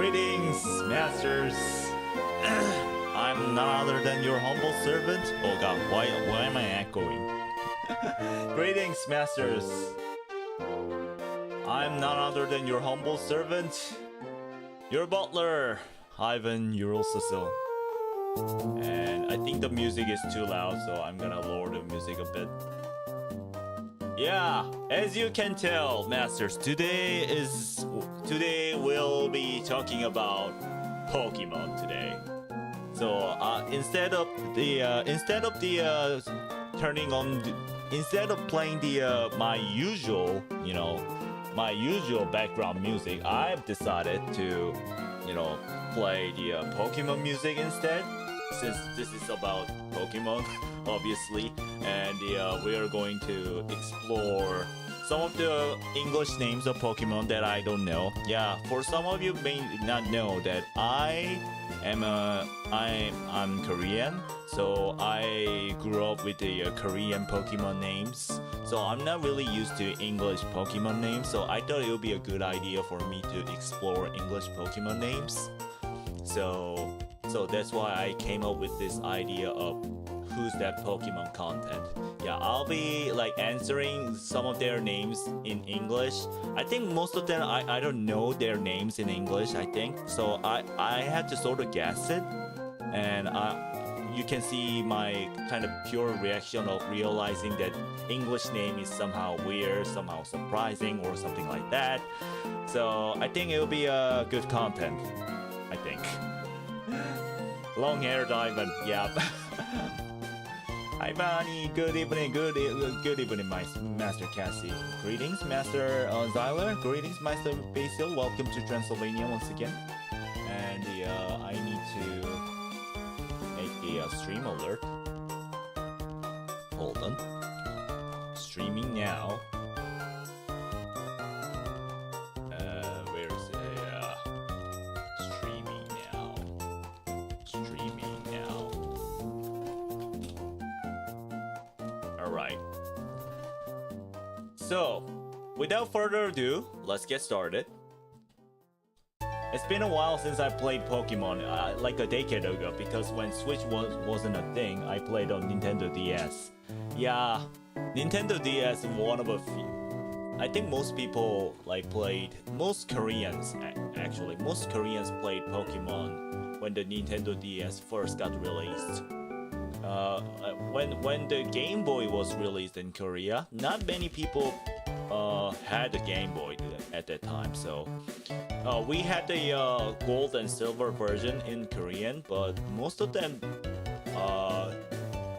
Greetings, masters. I'm none other than your humble servant. Oh god, why am I echoing? Greetings, masters. I'm none other than your humble servant, your butler, Ivan Yurilcecil. And I think the music is too loud, so I'm gonna lower the music a bit. Yeah, as you can tell, masters, today we'll be talking about Pokemon today. So instead of playing my usual, my usual background music, I've decided to, play the Pokemon music instead, since this is about Pokemon, obviously, and we are going to explore some of the English names of Pokemon that I don't know. Yeah, for some of you may not know that I'm Korean, so I grew up with the Korean Pokemon names. So I'm not really used to English Pokemon names, so I thought it would be a good idea for me to explore English Pokemon names. So that's why I came up with this idea of Who's That Pokemon content. Yeah, I'll be like answering some of their names in English. I think most of them I don't know their names in English, I think. So I had to sort of guess it, and you can see my kind of pure reaction of realizing that English name is somehow weird, somehow surprising, or something like that. So I think it'll be a good content, I think. Long-haired Ivan, yeah. Hi Bonnie, good evening, good evening, my Master Cassie. Greetings, Master Zyler. Greetings, Master Basil. Welcome to Transylvania once again. And I need to make a stream alert. Hold on. Streaming now. Where is it? Streaming now. Streaming now. Alright. So, without further ado, let's get started. It's been a while since I played Pokemon, like a decade ago, because when Switch wasn't a thing, I played on Nintendo DS. Yeah, Nintendo DS is one of a few. I think most people most Koreans played Pokemon when the Nintendo DS first got released. When the Game Boy was released in Korea, not many people had a Game Boy at that time. So we had the gold and silver version in Korean, but most of them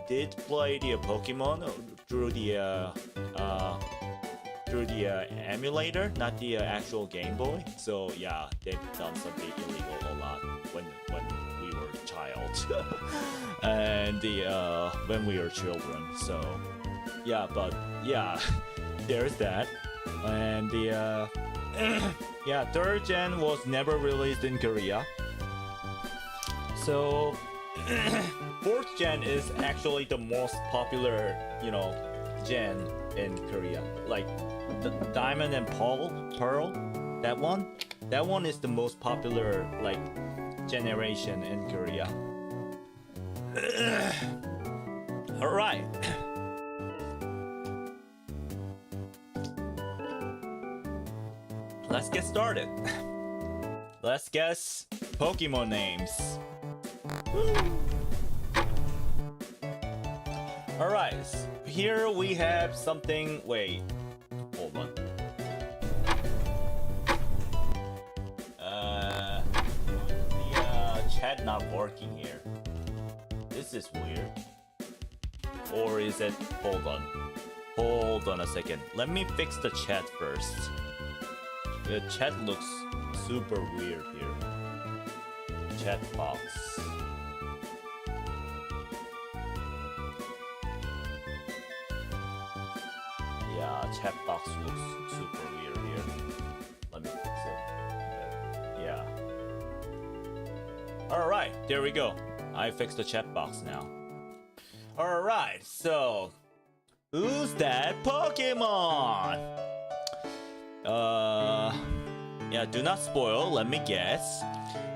did play the Pokemon through the emulator, not the actual Game Boy. So yeah, they've done something illegal a lot when we were a child and when we were children. So yeah, but yeah, there's that. And the yeah, third gen was never released in Korea. So fourth gen is actually the most popular, gen in Korea. Like the Diamond and Pearl, that one is the most popular generation in Korea. All right. Let's get started. Let's guess Pokemon names. Alright, here we have something. Wait, hold on. The chat not working here. This is weird. Or is it? Hold on a second. Let me fix the chat first. The chat looks super weird here. Chat box. Yeah, chat box looks super weird here. Let me fix it. Yeah. Alright, there we go. I fixed the chat box now. Alright, so Who's That Pokemon? Yeah, do not spoil. Let me guess.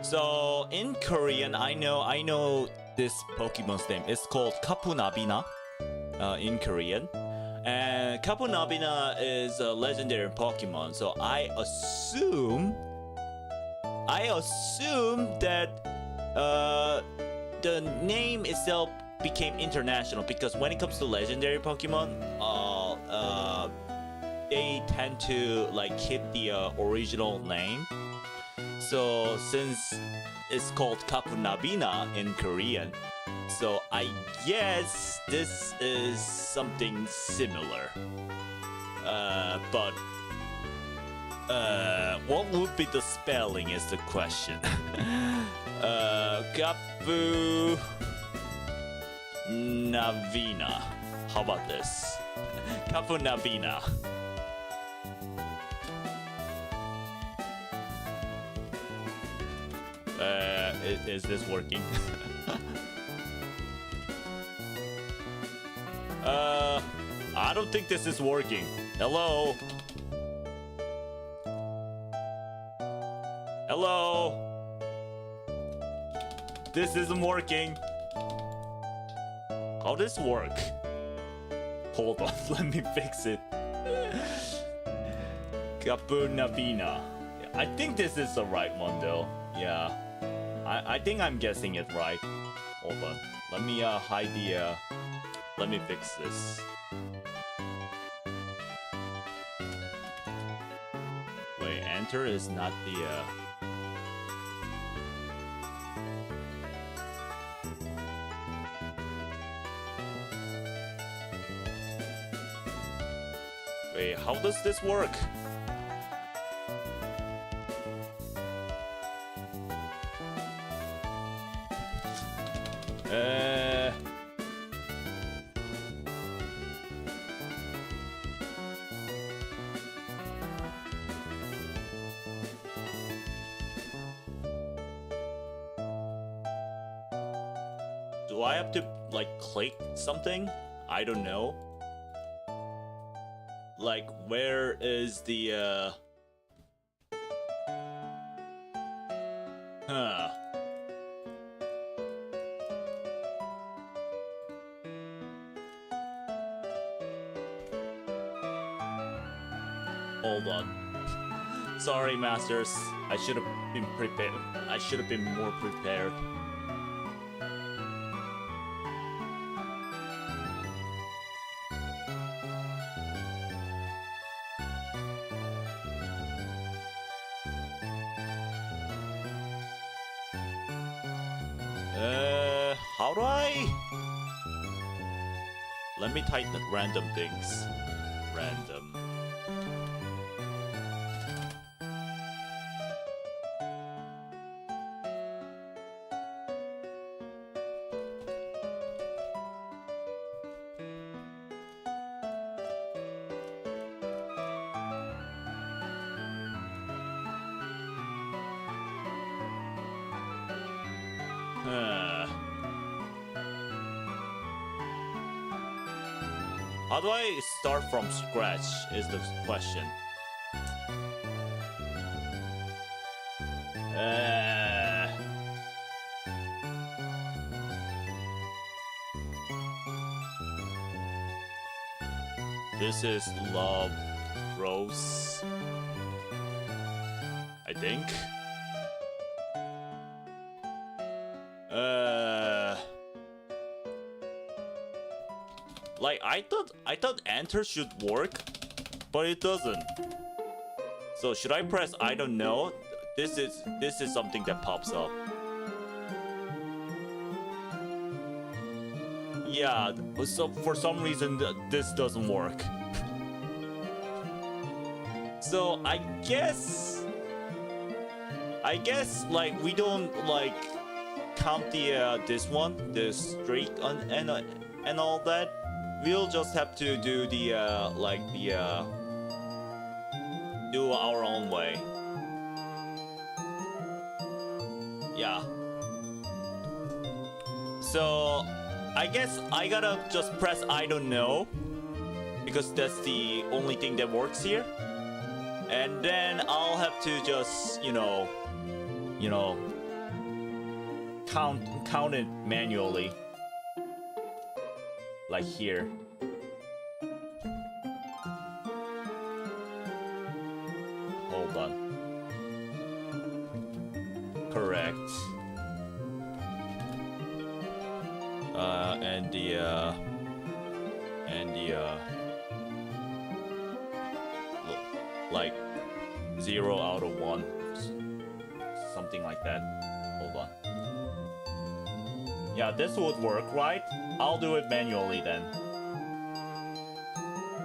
So in Korean, I know this Pokemon's name. It's called Kapunabina. In Korean, and Kapunabina is a legendary Pokemon. So I assume that the name itself became international because when it comes to legendary Pokemon, they tend to like keep the original name. So since it's called Kapunabina in Korean, so I guess this is something similar. But what would be the spelling is the question. Kapu Navina. How about this? Kapu Navina. Is this working? I don't think this is working. Hello? Hello? This isn't working. How does this work? Hold on, let me fix it. Kapurnabina. I think this is the right one though. Yeah. I think I'm guessing it right. Hold on. Let me hide the let me fix this. Wait, enter is not the Wait, how does this work? Do I have to like click something? I don't know. Like where is the Huh. Hold on. Sorry, masters. I should have been prepared. I should have been more prepared. How do I? Let me type the random things. Random. How do I start from scratch is the question. This is Love Rose, I think. Like I thought enter should work, but it doesn't. So should I press I don't know? This is something that pops up. Yeah, so for some reason this doesn't work. So I guess like we don't like count the this one, the streak and all that. We'll just have to do the do our own way. Yeah. So I guess I gotta just press I don't know because that's the only thing that works here. And then I'll have to just, count it manually. Like here. Hold on. Correct. Like 0 out of 1, something like that. Hold on. Yeah, this would work, right? I'll do it manually then.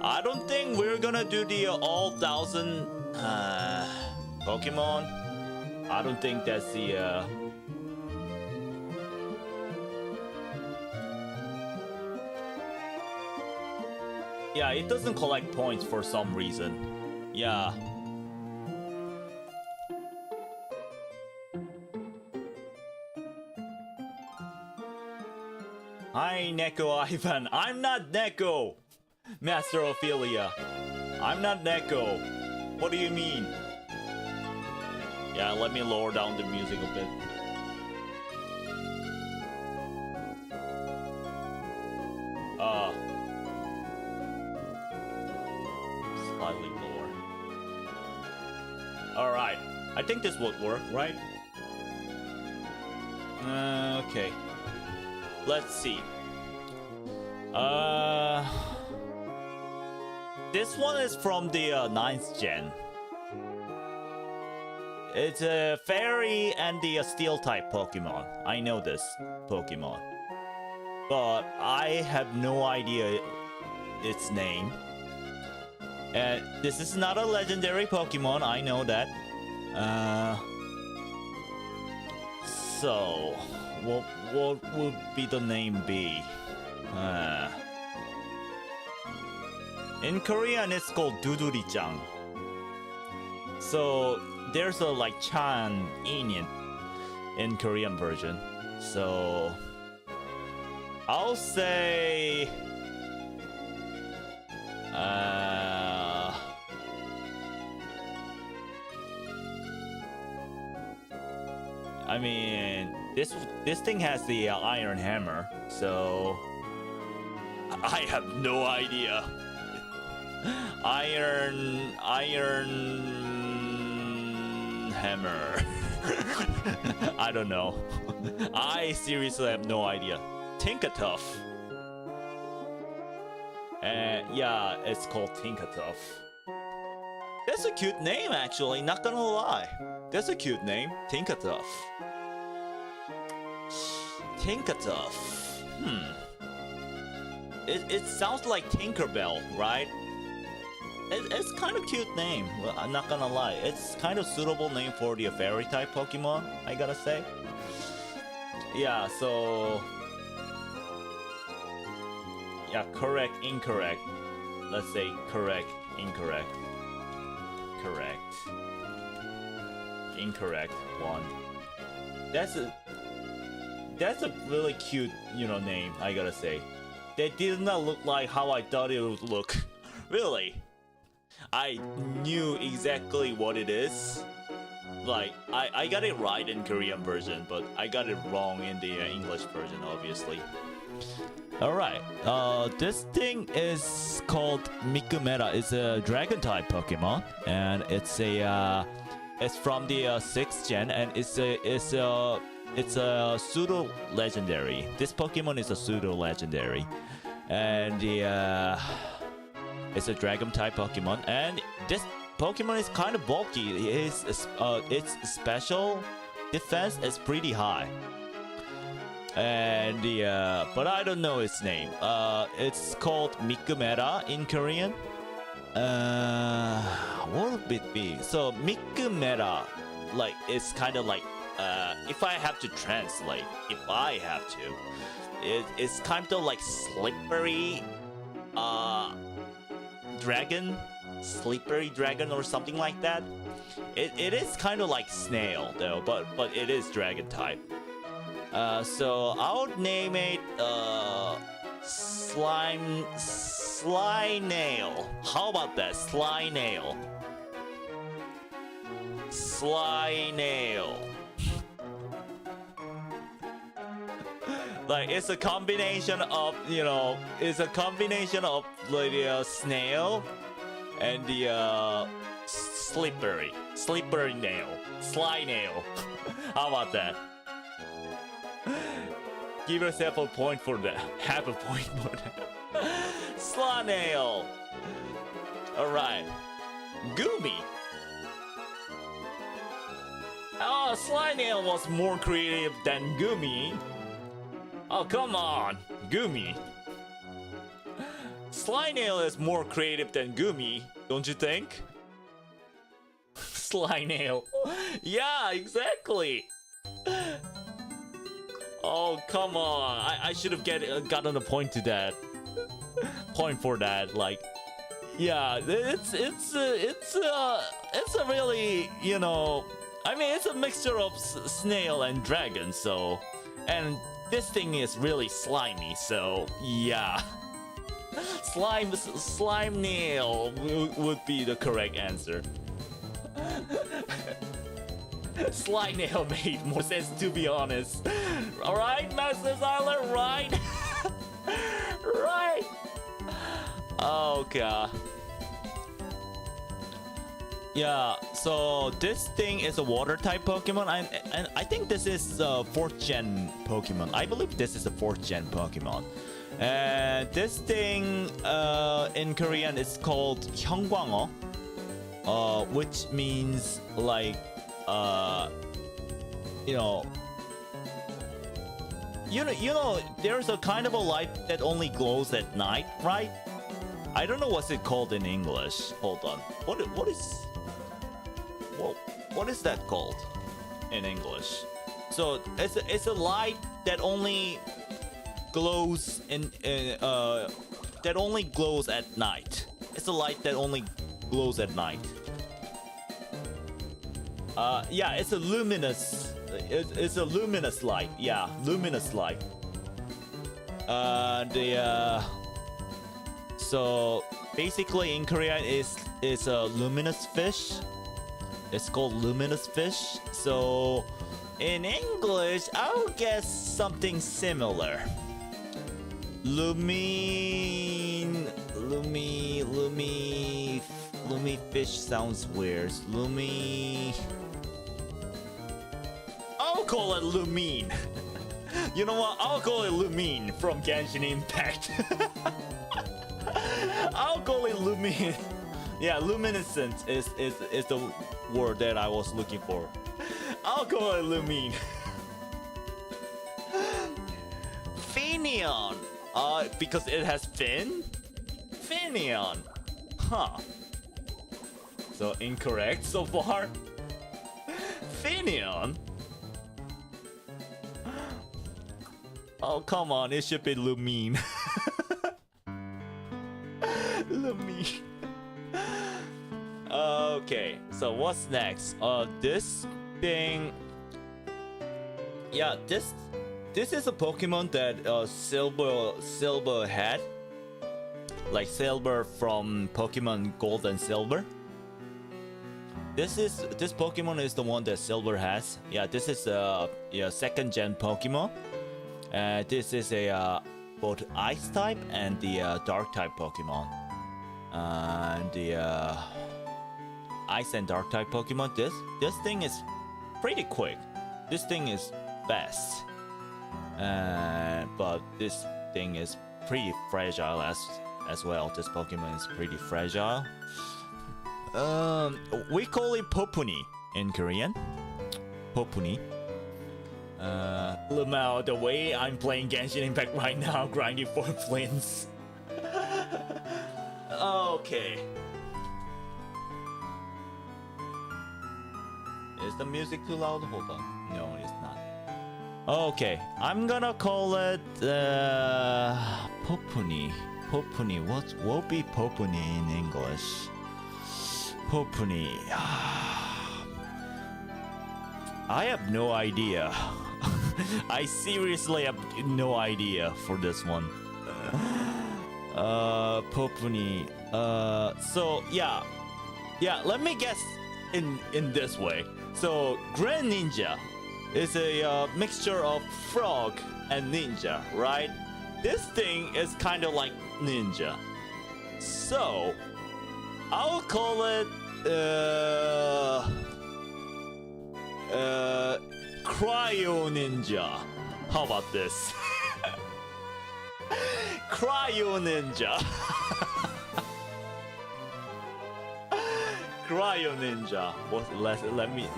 I don't think we're gonna do the all 1,000 Pokemon. I don't think that's the yeah, it doesn't collect points for some reason. Yeah. Hi, Neko Ivan. I'm not Neko, Master Ophelia. I'm not Neko. What do you mean? Yeah, let me lower down the music a bit. Slightly lower. Alright. I think this would work, right? Okay. Let's see. This one is from the 9th gen. It's a fairy and the steel type Pokemon. I know this Pokemon, but I have no idea its name. And this is not a legendary Pokemon, I know that. So what would be the name be? In Korean, it's called Duduri-chan. So there's a like chan in it in Korean version. So I'll say I mean, this thing has the iron hammer, so I have no idea. Iron hammer. I don't know. I seriously have no idea. Tinkatuff. Yeah, it's called Tinkatuff. That's a cute name, actually. Not gonna lie. That's a cute name, Tinkatuff. Tinkatuff. It sounds like Tinkerbell, right? It's kind of cute name. Well, I'm not gonna lie. It's kind of suitable name for the fairy type Pokemon, I gotta say. Yeah, so yeah, correct, incorrect. Let's say correct, incorrect. Correct. Incorrect. 1. That's a really cute, name, I gotta say. They did not look like how I thought it would look. Really. I knew exactly what it is. Like, I got it right in Korean version, but I got it wrong in the English version, obviously. Alright, this thing is called Mikumera. It's a dragon type Pokemon, and it's from the 6th gen, and it's a pseudo legendary. This Pokemon is a pseudo legendary, and it's a dragon type Pokemon, and this Pokemon is kind of bulky. Its special defense is pretty high. And but I don't know its name. It's called Mikumera in Korean. What would it be? So Mikumera, like, it's kind of like if I have to translate, it's kind of like slippery dragon, slippery dragon or something like that. It is kind of like snail though, but it is dragon type. So I would name it Slynail. How about that? Slynail. Sly nail. Like it's a combination of, you know, it's a combination of the snail and the slippery nail, sly nail. How about that? Give yourself a point for that. Half a point for that. Sly nail. All right. Goomy. Oh, Sly nail was more creative than Goomy. Oh, come on, Goomy. Sly nail is more creative than Goomy, don't you think? Sly nail. Yeah, exactly. Oh, come on. I should have gotten a point to that. Point for that. Like, yeah, it's a really, you know, I mean, it's a mixture of snail and dragon, so, and this thing is really slimy, so yeah. Slime nail would be the correct answer. Sly nail made more sense, to be honest. Alright, Master Zyler, right? Right. Oh god. Yeah, so this thing is a water type Pokemon, and I think this is a 4th gen Pokemon. I believe this is a 4th gen Pokemon. And this thing in Korean is called Hyungwangeo, which means like you know, there's a kind of a light that only glows at night, right? I don't know what's it called in English. Hold on. What is that called in English? So it's a light that only glows that only glows at night. It's a light that only glows at night. Yeah, it's a luminous. It's a luminous light. Yeah, luminous light. So basically in Korean is a luminous fish. It's called luminous fish. So in English, I would guess something similar. Lumi fish sounds weird. I'll call it Lumine. You know what? I'll call it Lumine from Genshin Impact. I'll call it Lumine. Yeah, luminescent is the word that I was looking for. I'll call it Lumine. Finion. Because it has fin? Finion. Huh. So incorrect so far. Finion. Oh, come on. It should be Lumine. Lumine. Okay, so what's next? This thing. Yeah, this is a Pokemon that Silver had. Like Silver from Pokemon Gold and Silver. This Pokemon is the one that Silver has. Yeah, this is a 2nd gen Pokemon. This is a both Ice type and the Dark type Pokemon. And the Ice and Dark type Pokemon. This thing is pretty quick. This thing is fast. But this thing is pretty fragile as well. This Pokemon is pretty fragile. We call it Popuni in Korean. Popuni. Lamau, the way I'm playing Genshin Impact right now, grinding for flints. Okay. Is the music too loud? Hold on. No, it's not. Okay, I'm gonna call it Popuni. Popuni. What will be Popuni in English? Popuni. I have no idea. I seriously have no idea for this one. Popuni. So yeah, let me guess in this way. So Grand Ninja is a mixture of frog and ninja, right? This thing is kind of like ninja. So I'll call it Cryo Ninja. How about this? Cryo Ninja. Cryo Ninja.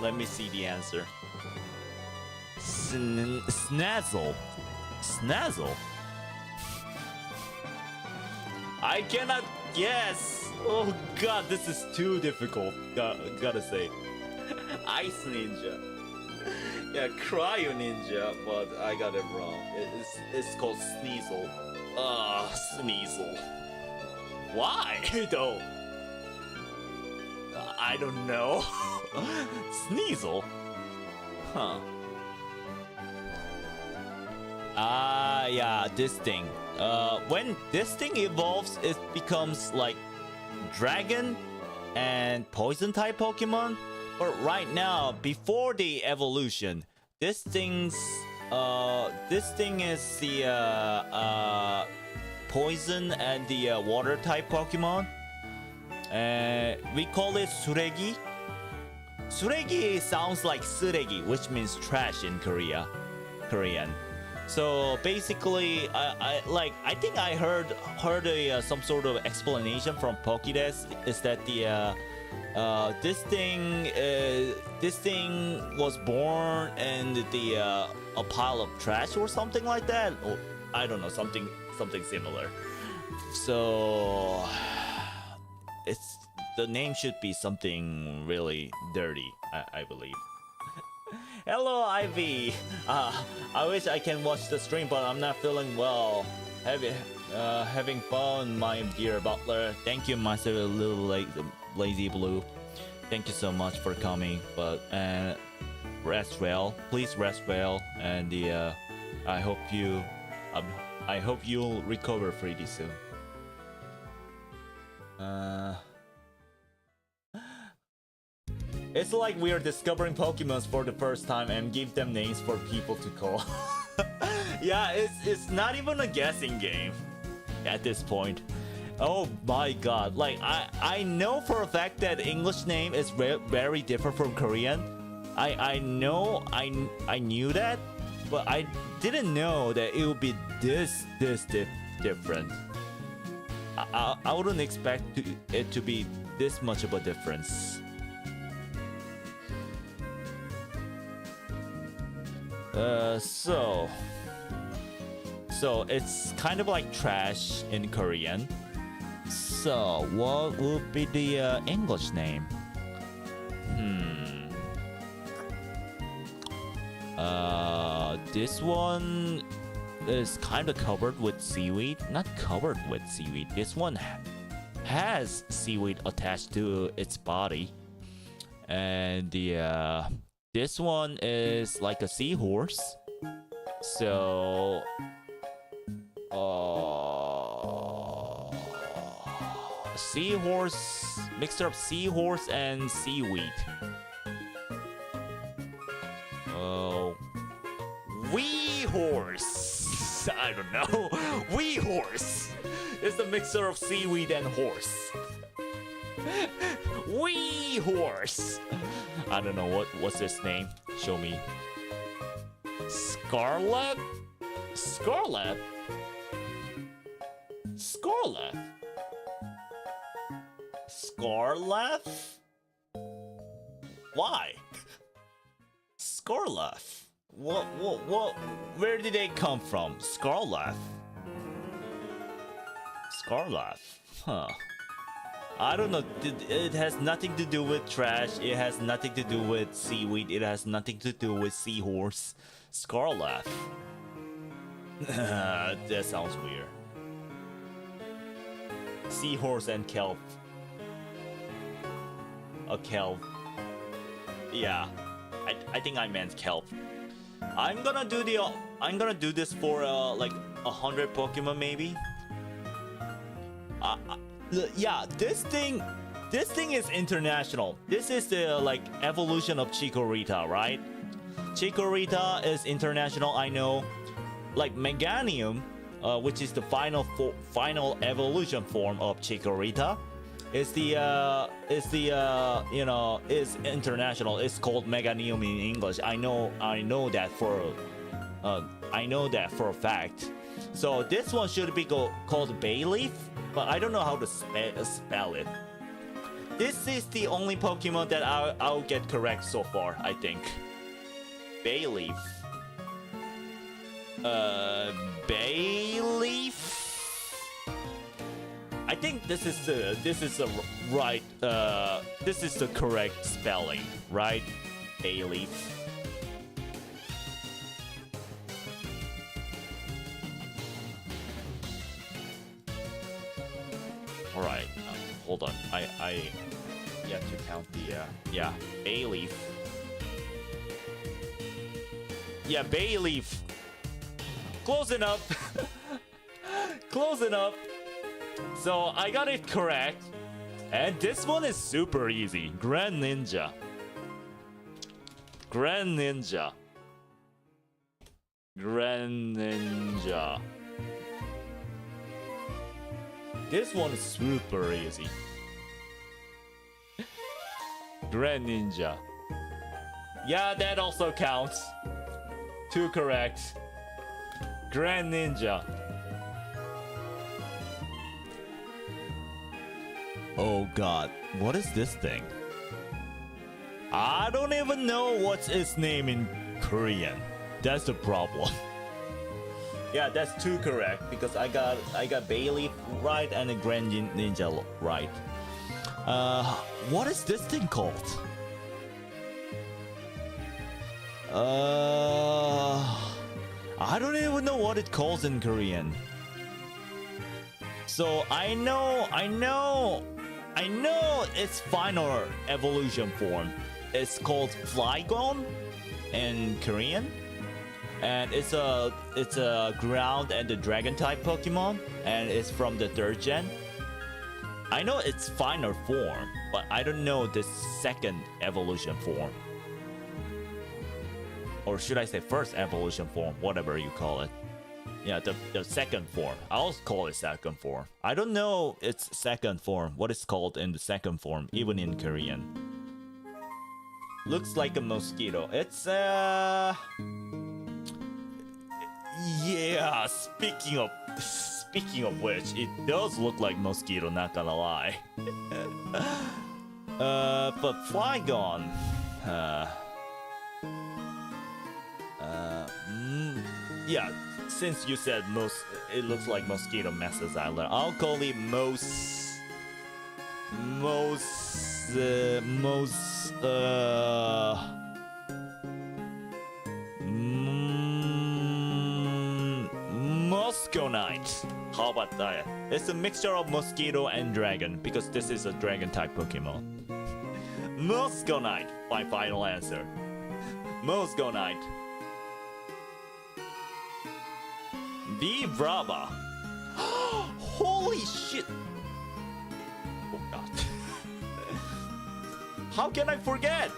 Let me see the answer. Snazzle. Snazzle. I cannot guess. Oh god, this is too difficult. Gotta say. Ice Ninja. Yeah, Cryo Ninja, but I got it wrong. It's called Sneasel. Sneasel. Why though? I don't know. Sneasel? Huh. Yeah, this thing. When this thing evolves, it becomes like dragon and poison type Pokemon. But right now, before the evolution, this thing is the poison and the water type Pokemon. We call it Suregi. Suregi sounds like Suregi, which means trash in Korean. So basically, I think I heard some sort of explanation from Pokédex is that this thing was born in a pile of trash or something like that, or I don't know, something similar. So the name should be something really dirty, I believe. Hello, Ivy. I wish I can watch the stream, but I'm not feeling well. Having fun, my dear butler. Thank you, my little lazy blue. Thank you so much for coming. But rest well. Please rest well, and I hope you'll recover pretty soon. It's like we are discovering Pokemons for the first time and give them names for people to call. Yeah, it's not even a guessing game at this point. Oh my god, like I know for a fact that English name is very different from Korean. I know I knew that, but I didn't know that it would be this different. I wouldn't expect it to be this much of a difference. So it's kind of like trash in Korean. So what would be the English name? This one is kind of covered with seaweed. Not covered with seaweed. This one has seaweed attached to its body, and this one is like a seahorse. So seahorse, mixture of seahorse and seaweed. Wee horse. I don't know. Wee horse. It's a mixture of seaweed and horse. Wee horse. I don't know what's his name. Show me. Scarlet? Scarlet? Scarlet? Scarlet? Why? Scarlet? What, where did they come from? Scarlet? Scarlet? Huh. I don't know. It has nothing to do with trash. It has nothing to do with seaweed. It has nothing to do with seahorse. Scarlet. That sounds weird. Seahorse and kelp. A kelp. Yeah. I think I meant kelp. I'm gonna do this for like 100 Pokemon maybe. Yeah, this thing this thing is international. This is the like evolution of Chikorita, right? Chikorita is international, I know. Like Meganium, which is the final evolution form of Chikorita, is international. It's called Meganium in English. I know that for a fact. So this one should be called Bayleaf, but I don't know how to spell it. This is the only Pokemon that I'll get correct so far, I think. Bayleaf. Bayleaf. I think this is the right. This is the correct spelling, right? Bayleaf. All right. Hold on. I have to count the yeah, Bayleaf. Yeah, Bayleaf. Close enough. Close enough. So I got it correct. And this one is super easy. Grand Ninja. Grand Ninja. Grand Ninja. This one is super easy. Grand Ninja. Yeah, that also counts. 2 correct. Grand Ninja. Oh god, what is this thing? I don't even know what's its name in Korean. That's the problem. Yeah, that's 2 correct because I got Bayleaf right and the Grand Ninja right. What is this thing called? I don't even know what it calls in Korean. So I know its final evolution form. It's called Flygon in Korean. And it's a ground and the dragon type Pokemon, and it's from the 3rd gen. I know its final form, but I don't know the second evolution form. Or should I say first evolution form, whatever you call it. Yeah, the second form. I'll call it second form. I don't know its second form, what it's called in the second form, even in Korean. Looks like a mosquito. It's yeah, speaking of which, it does look like mosquito, not gonna lie. But Flygon, yeah, since you said it looks like mosquito messes Island, I'll call it Mosconite. How about that? It's a mixture of mosquito and dragon because this is a dragon type Pokemon. Mosconite, my final answer. Mosconite. Vibrava. Holy shit! Oh god. How can I forget?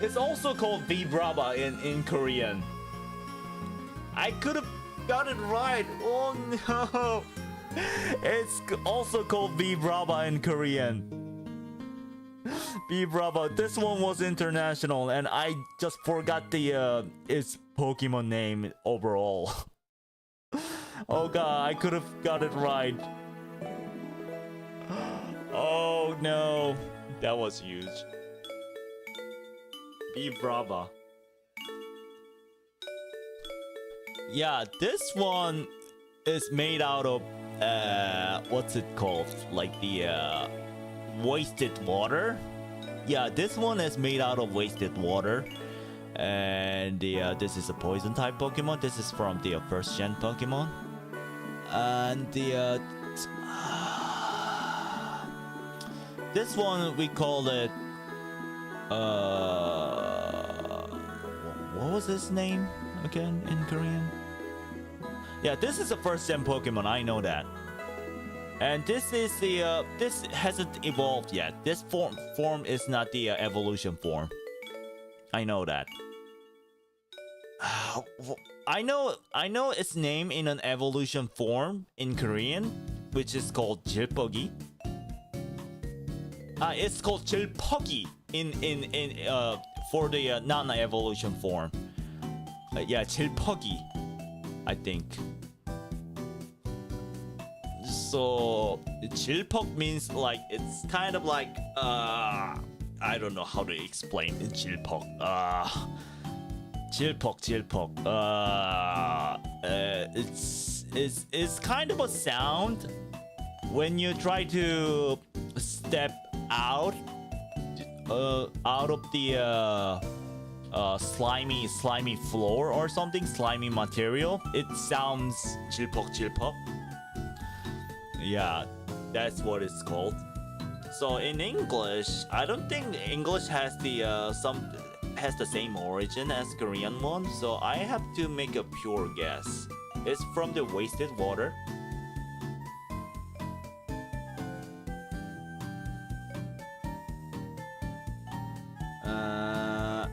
It's also called Vibrava in Korean. I could have got it right. Oh no. It's also called Vibrava in Korean. Vibrava. This one was international and I just forgot its Pokemon name overall. Oh god, I could have got it right. Oh no. That was huge. Vibrava. Yeah, this one is made out of what's it called? Like the wasted water. Yeah, this one is made out of wasted water. And this is a poison type Pokemon. This is from the 1st gen Pokemon. And this one we call it what was his name again in Korean? Yeah, this is a 1st gen Pokemon, I know that. And this is the this hasn't evolved yet. This form is not the evolution form. I know that. I know its name in an evolution form in Korean, which is called jilpogi. It's called jilpogi in for the non-evolution form. Yeah, jilpogi, I think. So jilpok means like it's kind of like I don't know how to explain jilpok. Jilpok. It's kind of a sound when you try to step out of the slimy floor or something, slimy material. It sounds jilpok. Yeah, that's what it's called. So in English, I don't think English has the same origin as Korean one. So I have to make a pure guess. It's from the wasted water.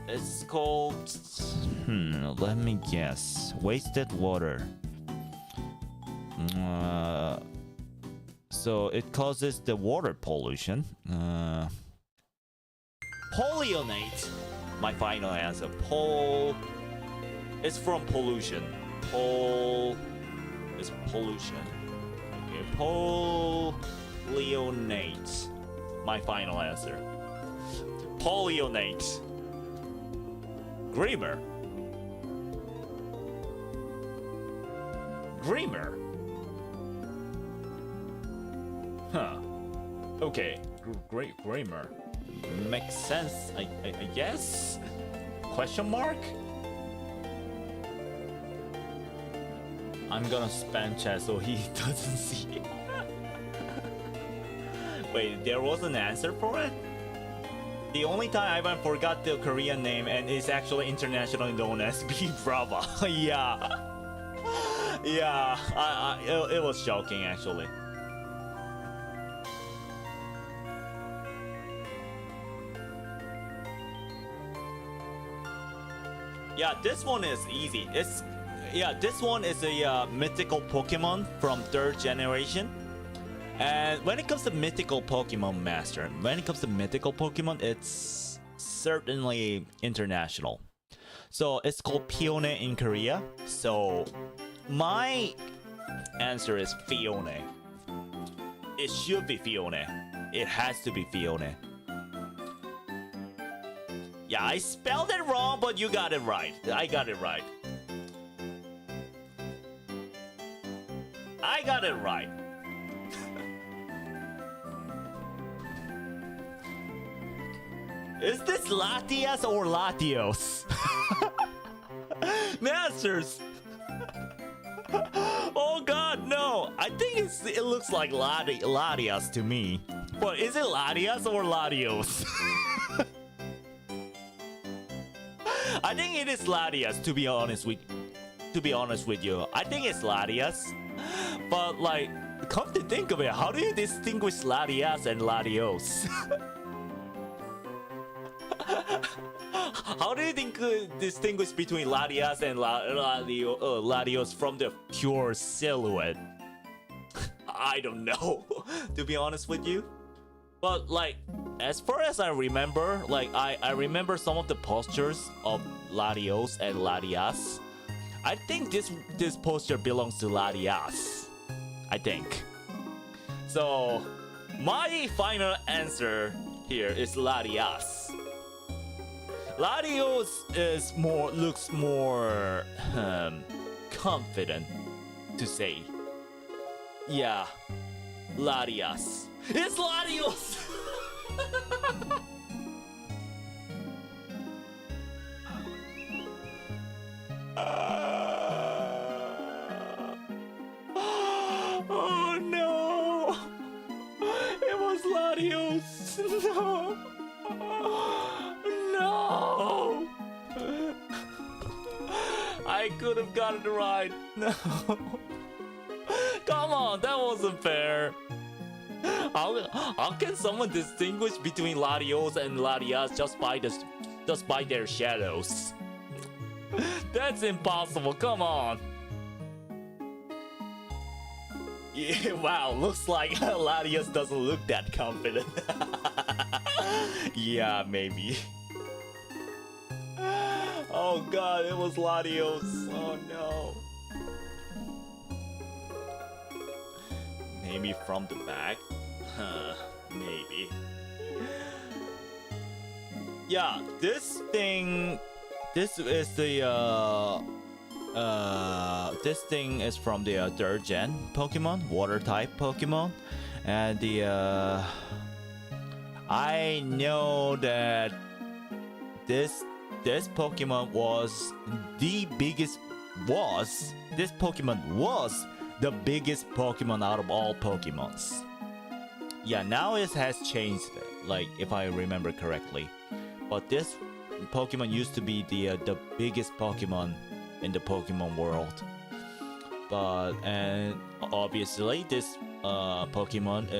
It's called. Let me guess. Wasted water. So it causes the water pollution. Pollionate. My final answer. It's from pollution. It's pollution. Okay. Pollionate. My final answer. Pollionate. Dreamer. Huh. Okay. Great grammar. Makes sense, I guess? Question mark? I'm gonna spam chat so he doesn't see it. Wait, there was an answer for it? The only time Ivan forgot the Korean name and is actually internationally known as B Brava. Yeah. Yeah, it was shocking actually. Yeah, this one is easy. This one is a mythical Pokemon from 3rd generation. And when it comes to mythical Pokemon Master, it's certainly international. So it's called Peony in Korea. So my answer is Fione. It should be Fione. It has to be Fione. Yeah, I spelled it wrong, but you got it right. I got it right. Is this Latias or Latios? Masters! Oh god, no! I think it looks like Latias to me. But is it Latias or Latios? I think it is Latias, to be honest with you. I think it's Latias. But like, come to think of it, how do you distinguish Latias and Latios? How do you distinguish between Latias and Latios from the pure silhouette? I don't know, to be honest with you. But like, as far as I remember, like I remember some of the postures of Latios and Latias. I think this posture belongs to Latias. I think. So my final answer here is Latias. Latios looks more confident to say. Yeah, Latias. It's Latios! Oh no! It was Latios! No! No! I could have gotten it right. No. Come on, that wasn't fair. how can someone distinguish between Latios and Latias just by their shadows? That's impossible. Come on. Yeah, wow, looks like Latios doesn't look that confident. Yeah, maybe. Oh god, it was Latios. Oh no. Maybe from the back? Huh, maybe. Yeah, this thing... This is the... this thing is from the 3rd gen Pokemon, water type Pokemon. And the... I know that this Pokemon was the biggest... This Pokemon was the biggest Pokemon out of all Pokemons. Yeah, now it has changed, like if I remember correctly. But this Pokemon used to be the biggest Pokemon in the Pokemon world. But and obviously this Pokemon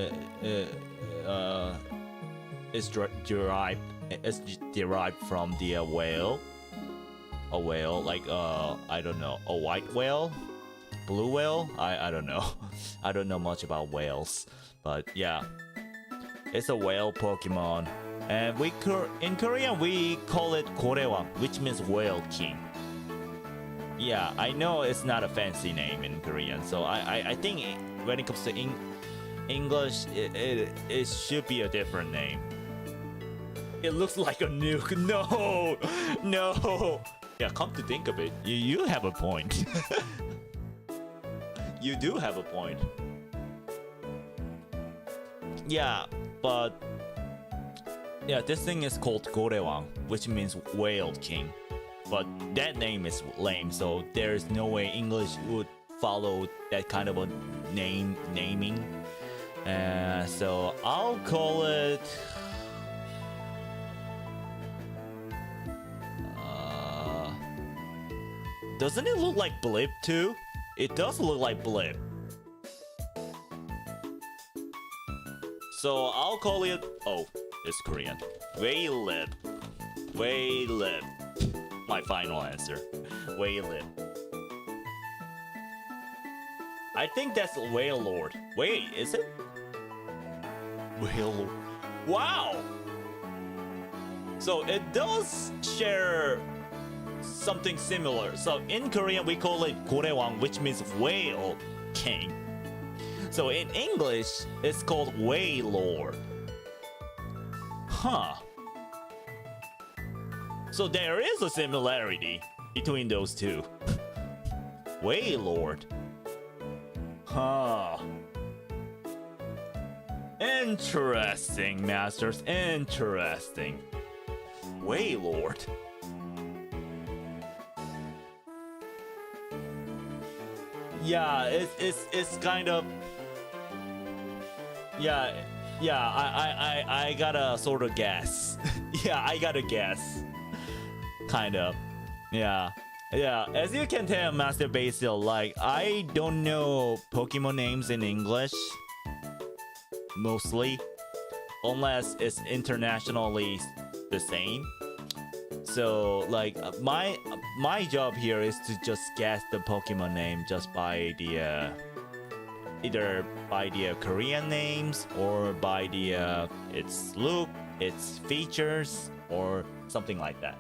is derived from the whale. A whale, like I don't know, a white whale. Blue whale? I don't know. I don't know much about whales, but yeah, it's a whale Pokemon, and in Korean we call it Gorewang, which means whale king. Yeah, I know it's not a fancy name in Korean, so I think when it comes to English, it should be a different name. It looks like a nuke. No, no. Yeah, come to think of it, you have a point. You do have a point. Yeah, but yeah, this thing is called Gorewang, which means whale king. But that name is lame, so there's no way English would follow that kind of a naming. So I'll call it. Doesn't it look like Blip too? It does look like Blip. So I'll call it... Oh, it's Korean. Waylip. Waylip. My final answer. Waylip. I think that's Wailord. Wait, is it? Wailord. Wow! So it does share something similar. So in Korean we call it Gorewang, which means whale king. So in English it's called Wailord. Huh. So there is a similarity between those two. Wailord. Huh. Interesting, masters. Interesting. Wailord. Yeah, it's kind of... Yeah, I gotta sort of guess. Yeah, I gotta guess. Kind of. Yeah. As you can tell, Master Basil, like, I don't know Pokemon names in English. Mostly. Unless it's internationally the same. So, like, my job here is to just guess the Pokemon name just by the... either by the Korean names or by the its look, its features, or something like that.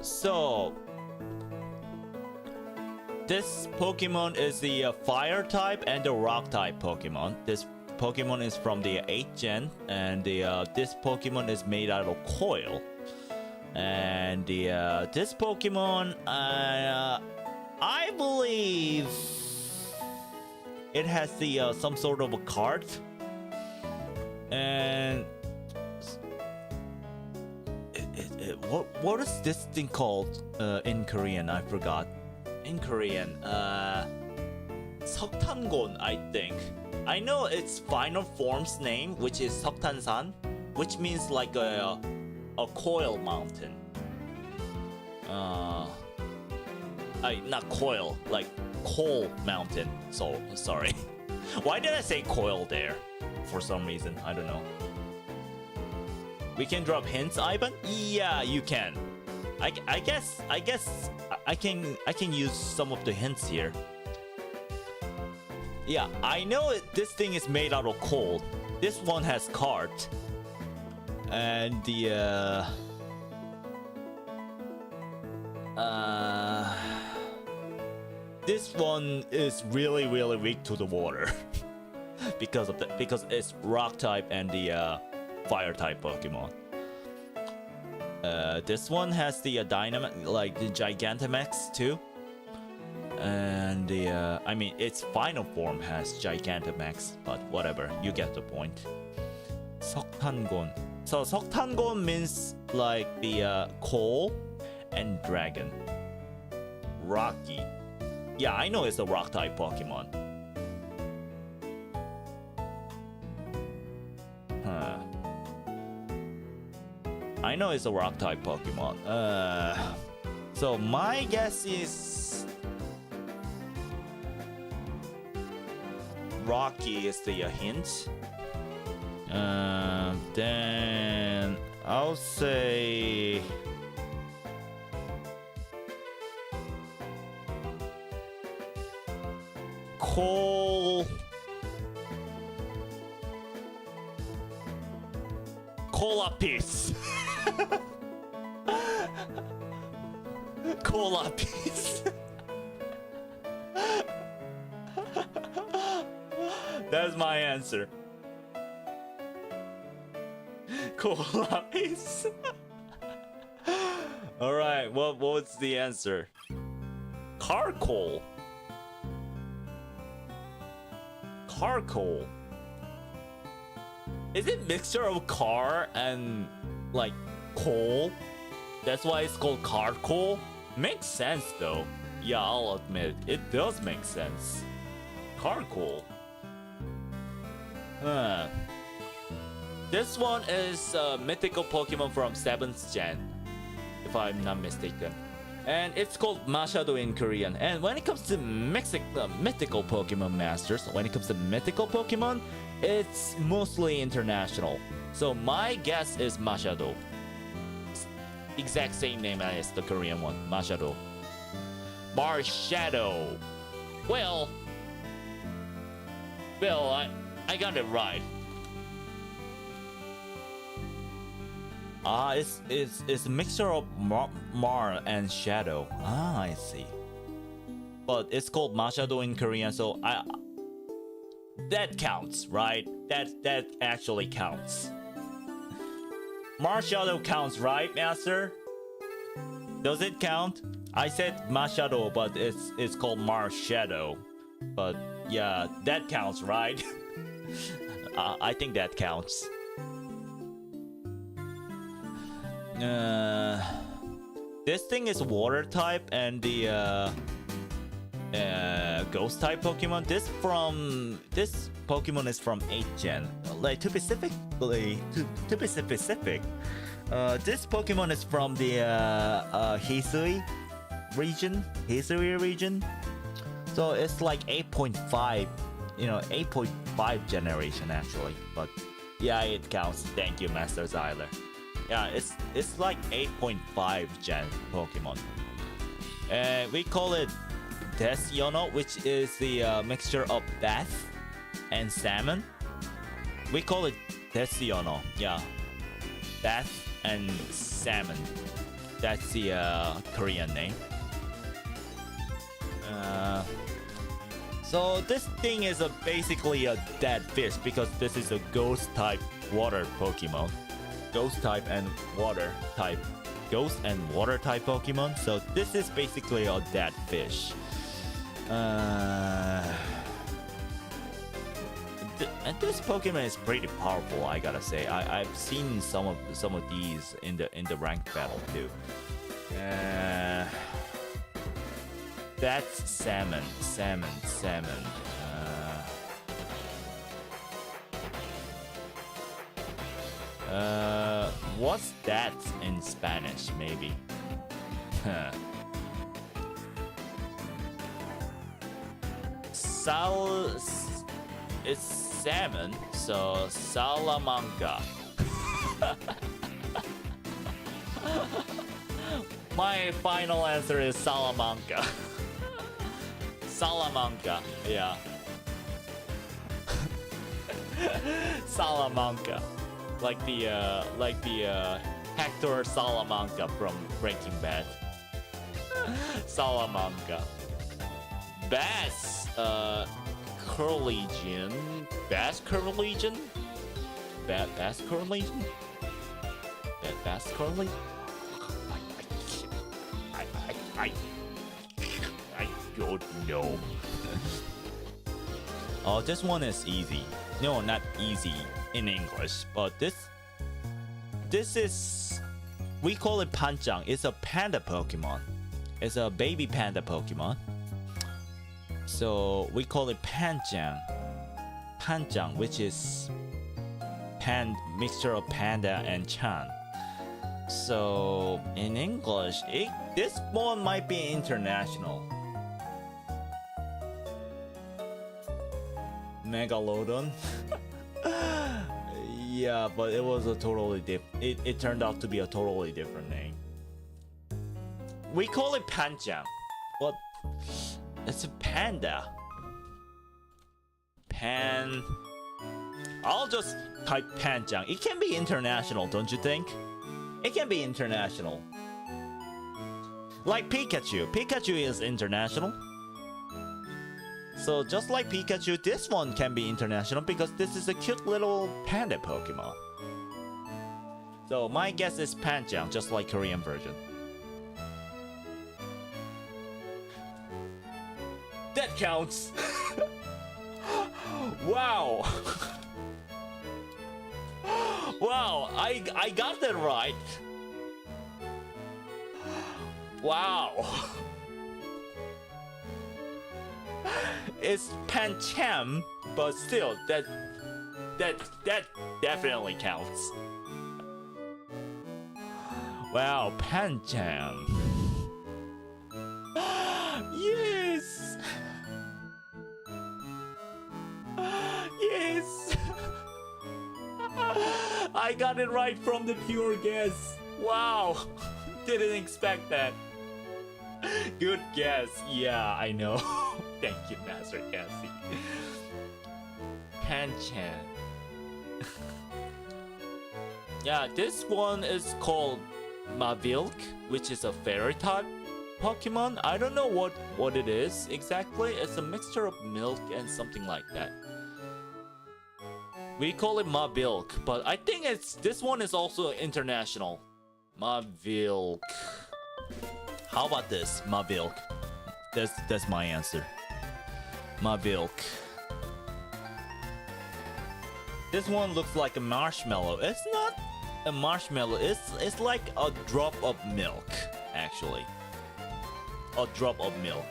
So this Pokemon is the fire type and the rock type Pokemon. This Pokemon is from the 8th gen, and this Pokemon is made out of coil. And this Pokemon, I believe it has the some sort of a card, and what is this thing called in Korean? I forgot. In Korean, 석탄곤, I think. I know its final form's name, which is 석탄산, which means like a coil mountain. Not coil, like coal mountain. So sorry. Why did I say coil there? For some reason, I don't know. We can drop hints, Ivan? Yeah, you can. I guess I can use some of the hints here. Yeah, I know this thing is made out of coal. This one has cart. And the this one is really weak to the water. because it's rock type and the fire type Pokemon. This one has the dynamic, like the Gigantamax too. And the I mean its final form has Gigantamax, but whatever, you get the point. 석탄곤. So 석탄곤 means like the coal and dragon. Rocky. Yeah, I know it's a rock type Pokemon. I know it's a rock type Pokemon. So my guess is Rocky is the hint. Then I'll say coal. Cola piece. Cola piece. That's my answer. Cola piece. All right, what's the answer? Charcoal. Charcoal. Is it mixture of car and like coal? That's why it's called charcoal? Makes sense though. Yeah, I'll admit it does make sense. Charcoal. This one is a mythical Pokemon from 7th gen, if I'm not mistaken. And it's called Mashado in Korean. And when it comes to mythical Pokemon masters, when it comes to mythical Pokemon, it's mostly international. So my guess is Mashado. Exact same name as the Korean one, Mashado. Marshadow. Well, I got it right. It's a mixture of Mar and Shadow. Ah, I see. But it's called Mashado in Korean, so that counts, right? That actually counts. Marshadow counts, right, Master? Does it count? I said Mashado, but it's called Marshadow. But yeah, that counts, right? I think that counts. This thing is water type and the ghost type Pokemon. This Pokemon is from 8th gen. Like to be specific, this Pokemon is from the Hisui region. So it's like 8.5, 8.5 generation actually. But yeah, it counts. Thank you, Master Zyler. Yeah, it's like 8.5 gen Pokemon. We call it Desiono, which is the mixture of bath and salmon. We call it Desiono. Yeah, bath and salmon. That's the Korean name. So this thing is basically a dead fish because this is a ghost type water Pokemon. Ghost type and water type. Ghost and water type Pokemon. So this is basically a dead fish. And this Pokemon is pretty powerful, I gotta say. I've seen some of these in the ranked battle too. That's salmon. What's that in Spanish? Maybe. it's salmon, so Salamanca. My final answer is Salamanca. Salamanca, yeah. Salamanca, like the Hector Salamanca from Breaking Bad. Salamanca. Bass, Curlegion. Bass Curlegion? Bass Curlegion? Bass Curlegion? I don't know. Oh, this one is easy. No, not easy in English, but this is, we call it Panchang. It's a panda Pokemon. It's a baby panda Pokemon. So we call it Panchang. Panchang, which is mixture of panda and chan. So in English, this one might be international. Megalodon. Yeah, but it was a totally it turned out to be a totally different name. We call it Panchang, but it's a panda. I'll just type Panchang. It can be international, don't you think? It can be international. Like Pikachu. Pikachu is international. So just like Pikachu, this one can be international because this is a cute little panda Pokemon. So my guess is Panchang, just like Korean version. That counts. Wow. Wow, I got that right. Wow. It's Pancham, but still, that definitely counts. Wow, Pancham. Yes. Yes. I got it right from the pure guess. Wow. Didn't expect that. Good guess. Yeah, I know. Thank you, Master Cassie. Pancham. Yeah, this one is called Mavilk, which is a fairy type Pokemon. I don't know what it is exactly. It's a mixture of milk and something like that. We call it Mavilk, but I think this one is also international. Mavilk. How about this? Mavilk. That's my answer. Mavilk. This one looks like a marshmallow. It's not a marshmallow. It's like a drop of milk, actually. A drop of milk.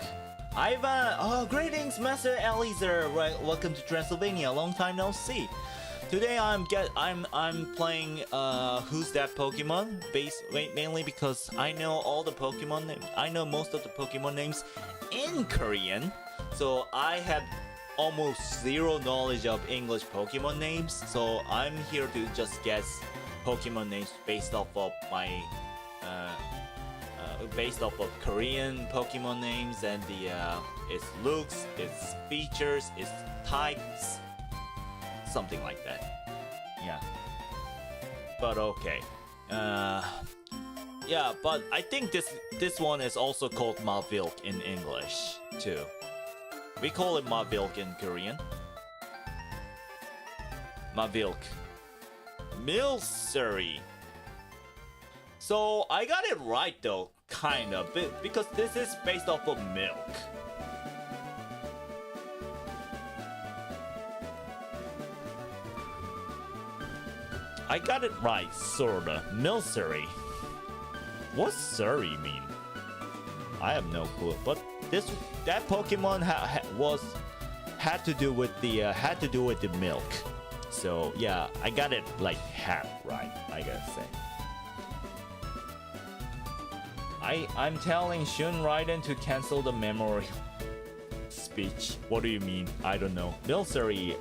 Ivan, oh greetings, Master Eliezer. Right, welcome to Transylvania. Long time no see. Today I'm playing Who's That Pokemon? Mainly because I know all the Pokemon names. I know most of the Pokemon names in Korean, so I have almost zero knowledge of English Pokemon names. So I'm here to just guess Pokemon names based off of my Korean Pokemon names and its looks, its features, its types. Something like that. Yeah. But okay. Yeah, but I think this one is also called Mavilk in English too. We call it Mavilk in Korean. Mavilk. Milcery. So I got it right though, kind of, because this is based off of milk. I got it right, sorta. Milcery. What's Surrey mean? I have no clue. But that Pokemon had to do with the milk. So yeah, I got it like half right, I gotta say. I'm telling Shun Raiden to cancel the memory speech. What do you mean? I don't know. Milcery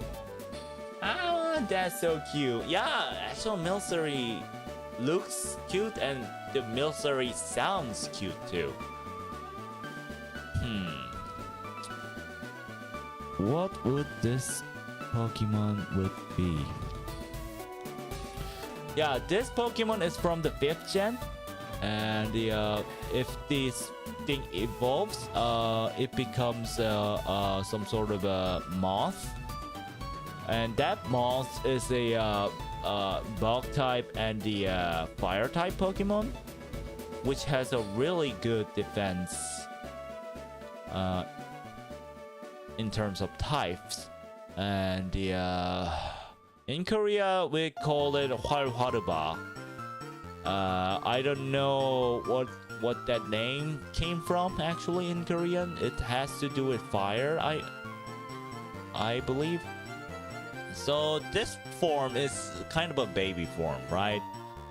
Ah, that's so cute. Yeah, actual Milcery looks cute and the Milcery sounds cute too. What would this Pokemon would be? Yeah, this Pokemon is from the 5th gen. And if this thing evolves, it becomes some sort of a moth. And that moth is a bug type and the fire type Pokemon, which has a really good defense in terms of types. And in Korea we call it 활활바. I don't know what that name came from actually in Korean. It has to do with fire, I believe. So this form is kind of a baby form, right?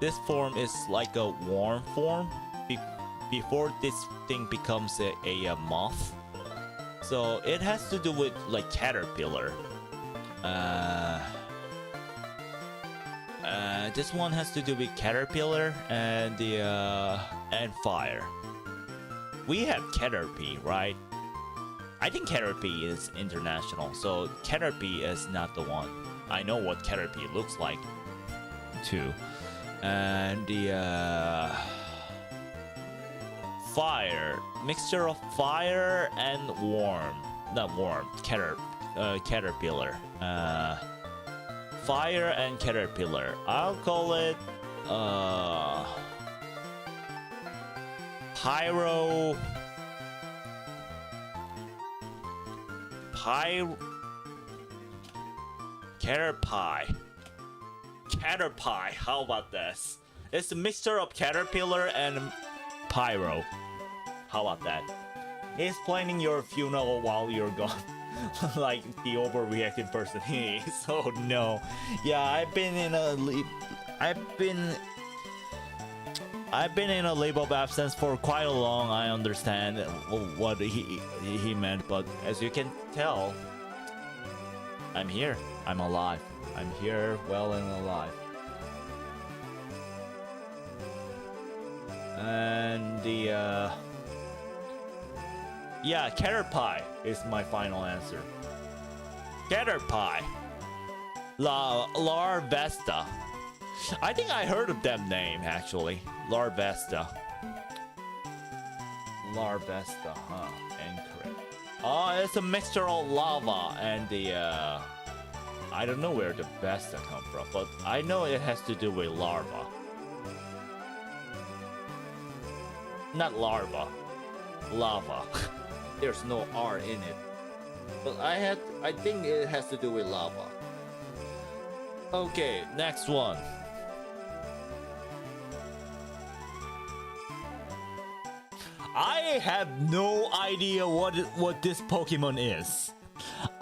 This form is like a warm form before this thing becomes a moth. So it has to do with like caterpillar. This one has to do with caterpillar and the and fire. We have Caterpie, right? I think Caterpie is international, so Caterpie is not the one. I know what Caterpie looks like too. And the fire, mixture of fire and caterpillar. Fire and caterpillar. I'll call it Caterpie. How about this? It's a mixture of caterpillar and pyro. How about that? He's planning your funeral while you're gone. Like the overreacting person he is. Oh no. Yeah, I've been in a leave of absence for quite a long. I understand what he meant, but as you can tell, I'm here. I'm alive. I'm here, well and alive. And the yeah, Caterpie is my final answer. Caterpie. Larvesta. I think I heard of that name actually. Larvesta, huh? Incorrect. Oh, it's a mixture of lava and the I don't know where the Vesta come from, but I know it has to do with larva. Not larva. Lava. There's no R in it. But I think it has to do with lava. Okay, next one. I have no idea what this Pokemon is.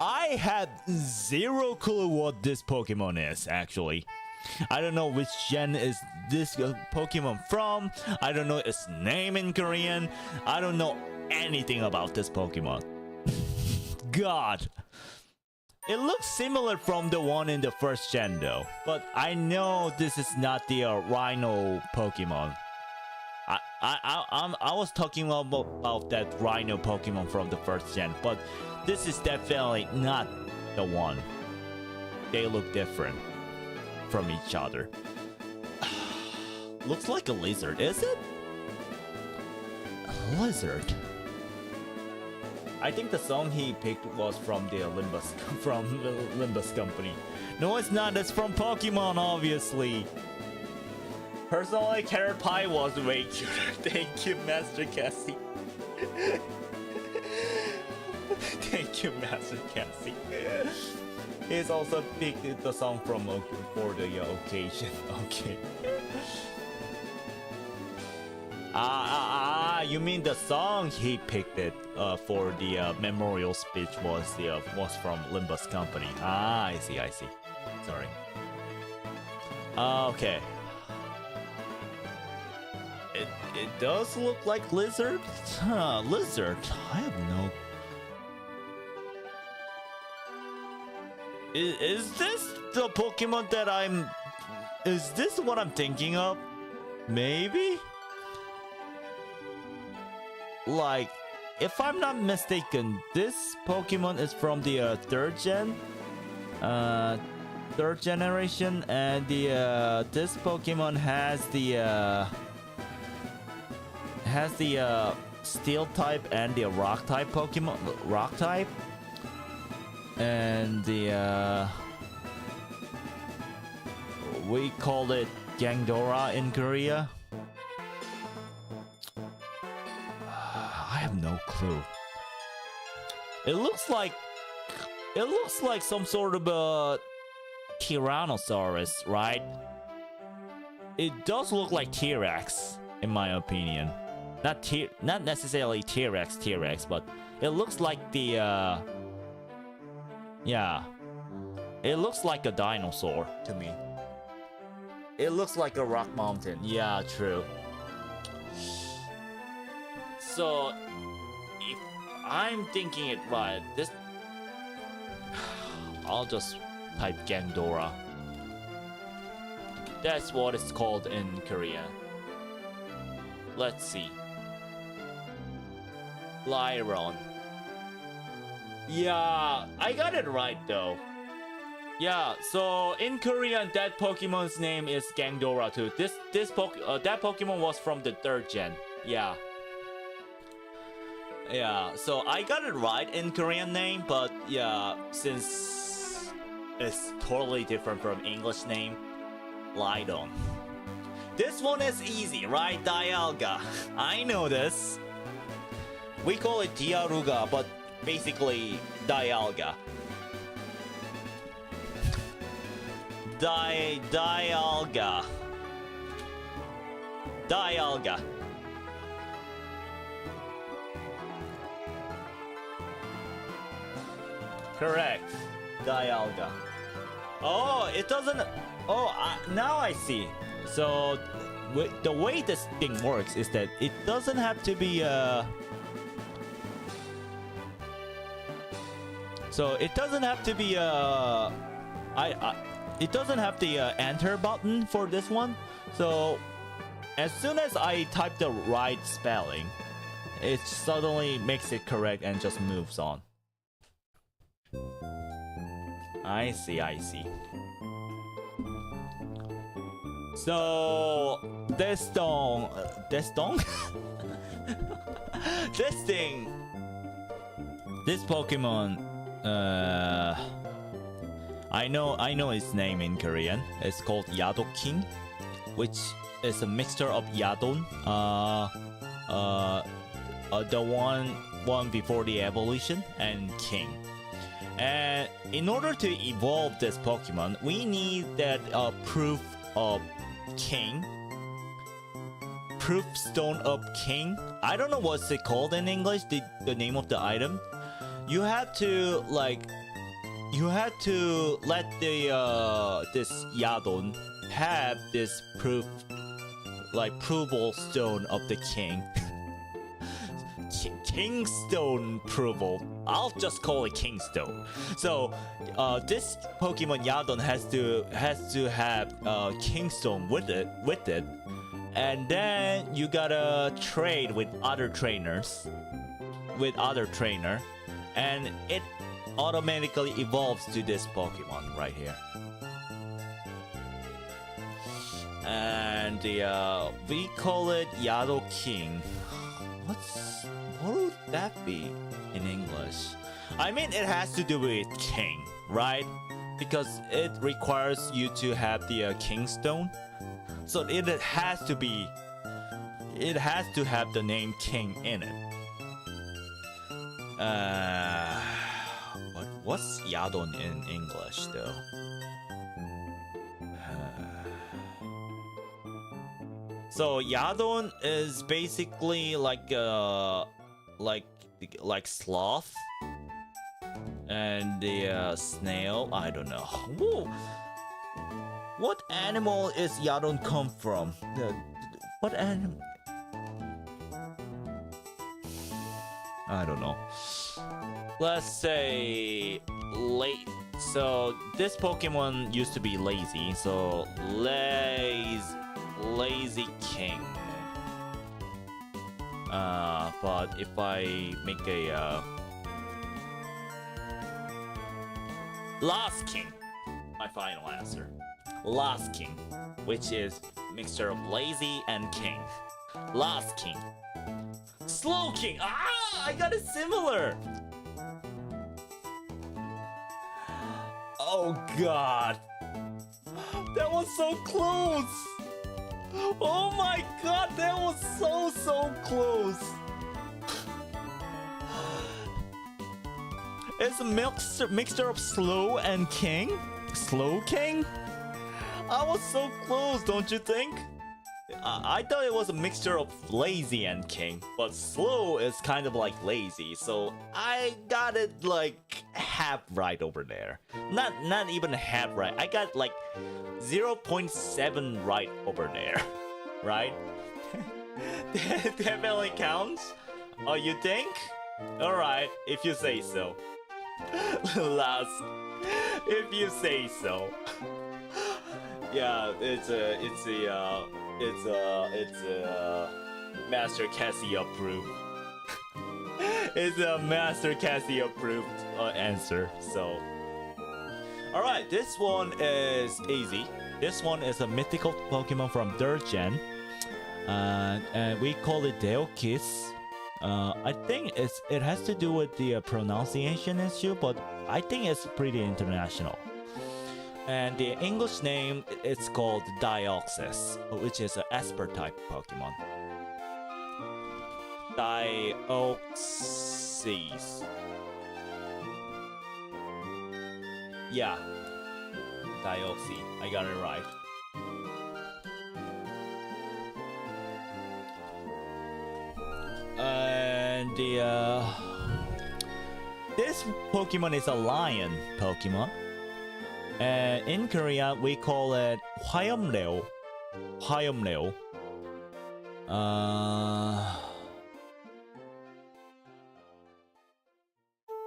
I had zero clue what this Pokemon is, actually. I don't know which gen is this Pokemon from. I don't know its name in Korean. I don't know anything about this Pokemon. God. It looks similar from the one in the first gen though. But I know this is not the Rhino Pokemon. I was talking about that Rhino Pokemon from the first gen, but this is definitely not the one. They look different from each other. Looks like a lizard, is it? A lizard. I think the song he picked was from the Limbus company. No, it's not. It's from Pokemon, obviously. Personally, Caterpie was way cuter. Thank you, Master Cassie. Thank you, Master Cassie. He's also picked the song from for the occasion. Okay. You mean the song he picked it for the memorial speech was from Limbus company. I see. Sorry. Okay. It does look like lizard. Lizard. I have no. Is this the Pokemon that I'm... Is this what I'm thinking of? Maybe? Like, if I'm not mistaken, this Pokemon is from the third generation, and the this Pokemon has the steel type and the rock type Pokemon, rock type, and the we call it Gangdora in Korea. I have no clue. It looks like some sort of a Tyrannosaurus, right? It does look like T-Rex, in my opinion. Not necessarily T-Rex, but it looks like the yeah. It looks like a dinosaur to me. It looks like a rock mountain. Yeah, true. So, if I'm thinking it right, this... I'll just type Gangdora. That's what it's called in Korean. Let's see. Lyron. Yeah, I got it right though. Yeah, so in Korean, that Pokemon's name is Gangdora too. That Pokemon was from the third gen. Yeah. Yeah, so I got it right in Korean name, but yeah, since it's totally different from English name, Lydon. This one is easy, right? Dialga. I know this. We call it Dialga, but basically Dialga. Dialga. Dialga. Correct. Dialga. Oh, it doesn't... Oh, now I see. So, the way this thing works is that it doesn't have to be so it doesn't have to be it doesn't have the enter button for this one. So, as soon as I type the right spelling, it suddenly makes it correct and just moves on. I see. So this Pokemon, I know its name in Korean. It's called Yadoking, which is a mixture of Yadon, the one before the evolution, and King. And in order to evolve this Pokemon, we need that proof of King. Proof Stone of King. I don't know what's it called in English, the name of the item. You have to let the this Yadon have this provable stone of the King. Kingstone approval. I'll just call it Kingstone. So this Pokemon Yadon has to have Kingstone with it, and then you gotta trade with other trainers, and it automatically evolves to this Pokemon right here. And we call it Yado King. What would that be in English? I mean, it has to do with king, right? Because it requires you to have the Kingstone. So it has to have the name King in it. But what's Yadon in English though? So Yadon is basically like sloth and the snail. I don't know. Whoa. What animal is Yadon come from? What animal? I don't know. Let's say So this Pokemon used to be lazy, so lazy king. But if I make a Lost King, my final answer. Lost King, which is mixture of lazy and king. Lost King. Slow King. Ah, I got it similar. Oh god. That was so close. Oh my god, that was so close. It's a mixture of slow and king? Slow King? I was so close, don't you think? I thought it was a mixture of lazy and king, but slow is kind of like lazy, so I got it like half right over there. Not even half right. I got like 0.7 right over there, right? That definitely counts. Oh, you think? All right, if you say so. Last, if you say so. Yeah, it's a Master Cassie approved. It's a Master Cassie approved answer. So, all right, this one is easy. This one is a mythical Pokemon from 3rd Gen, and we call it Deokis. I think it has to do with the pronunciation issue, but I think it's pretty international. And the English name is called Dioxys, which is an Esper type Pokemon. Dioxys. Yeah. Dioxy. I got it right. And this Pokemon is a lion Pokemon. And in Korea, we call it 화염레오. 화염레오.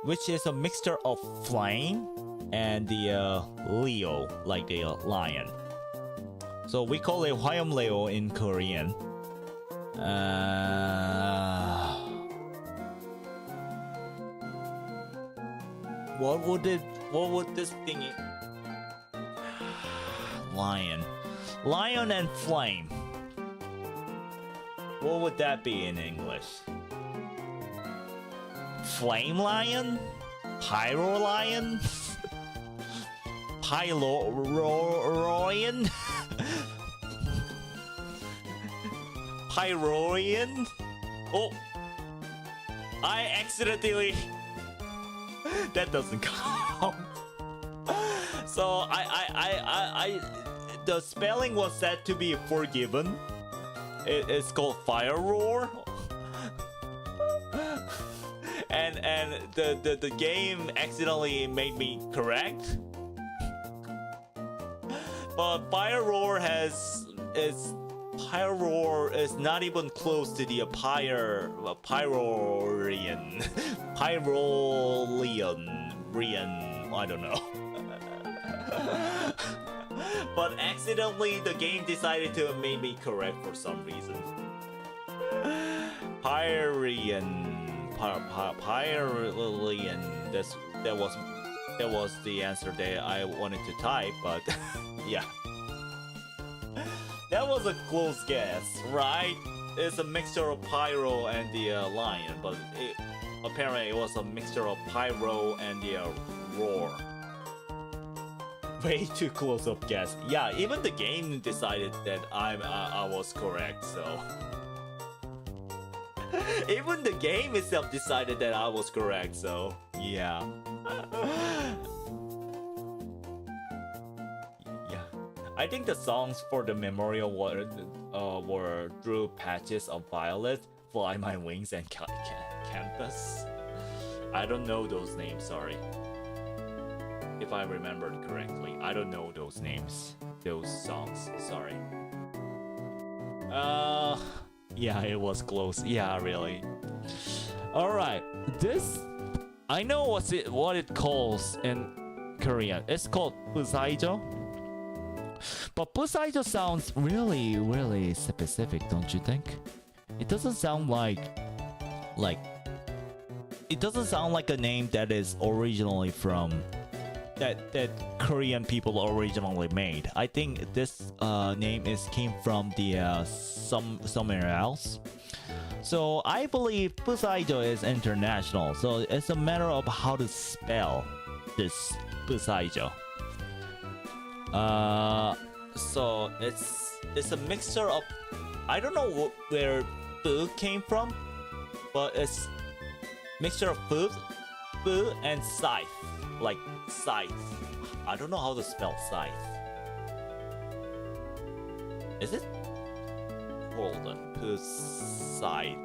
Which is a mixture of flame and the Leo, like the lion. So we call it 화염레오 in Korean. What would this thingy? Lion and flame. What would that be in English? Flame lion? Pyro lion? Pyrorian? Pyrorian? Oh! I accidentally... That doesn't count. So the spelling was said to be forgiven. It's called Fire Roar. and the game accidentally made me correct. But Fire Roar Fire Roar is not even close to the Pyrorian. I don't know. But accidentally the game decided to make me correct for some reason. Pyrian. That was the answer that I wanted to type, but yeah. That was a close guess, right? It's a mixture of Pyro and the lion, but apparently it was a mixture of Pyro and the roar. Way too close up guess. Yeah, even the game decided that I was correct, so... Even the game itself decided that I was correct, so... Yeah. I think the songs for the memorial were Through Patches of Violet, Fly My Wings, and Campus. I don't know those names, sorry. If I remembered correctly, I don't know those names, those songs, sorry. Yeah, it was close. Yeah, really. Alright, this... I know what it calls, and Korean. It's called Busaijo. But Busaijo sounds really, really specific, don't you think? It doesn't sound like it doesn't sound like a name that is originally from that Korean people originally made. I think this name came from the somewhere else. So I believe Busaijo is international. So it's a matter of how to spell this Busaijo. So it's a mixture of, I don't know where Bu came from, but it's mixture of Bu and scythe, like scythe. I don't know how to spell scythe. Is it? Hold on, Bu scythe,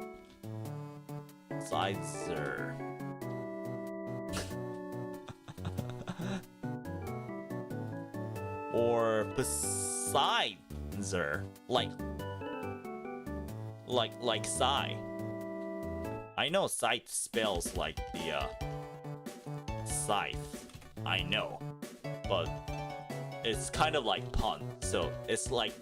scyther. Or Besizer, like sigh. I know scythe spells like the scythe. I know, but it's kind of like pun. So it's like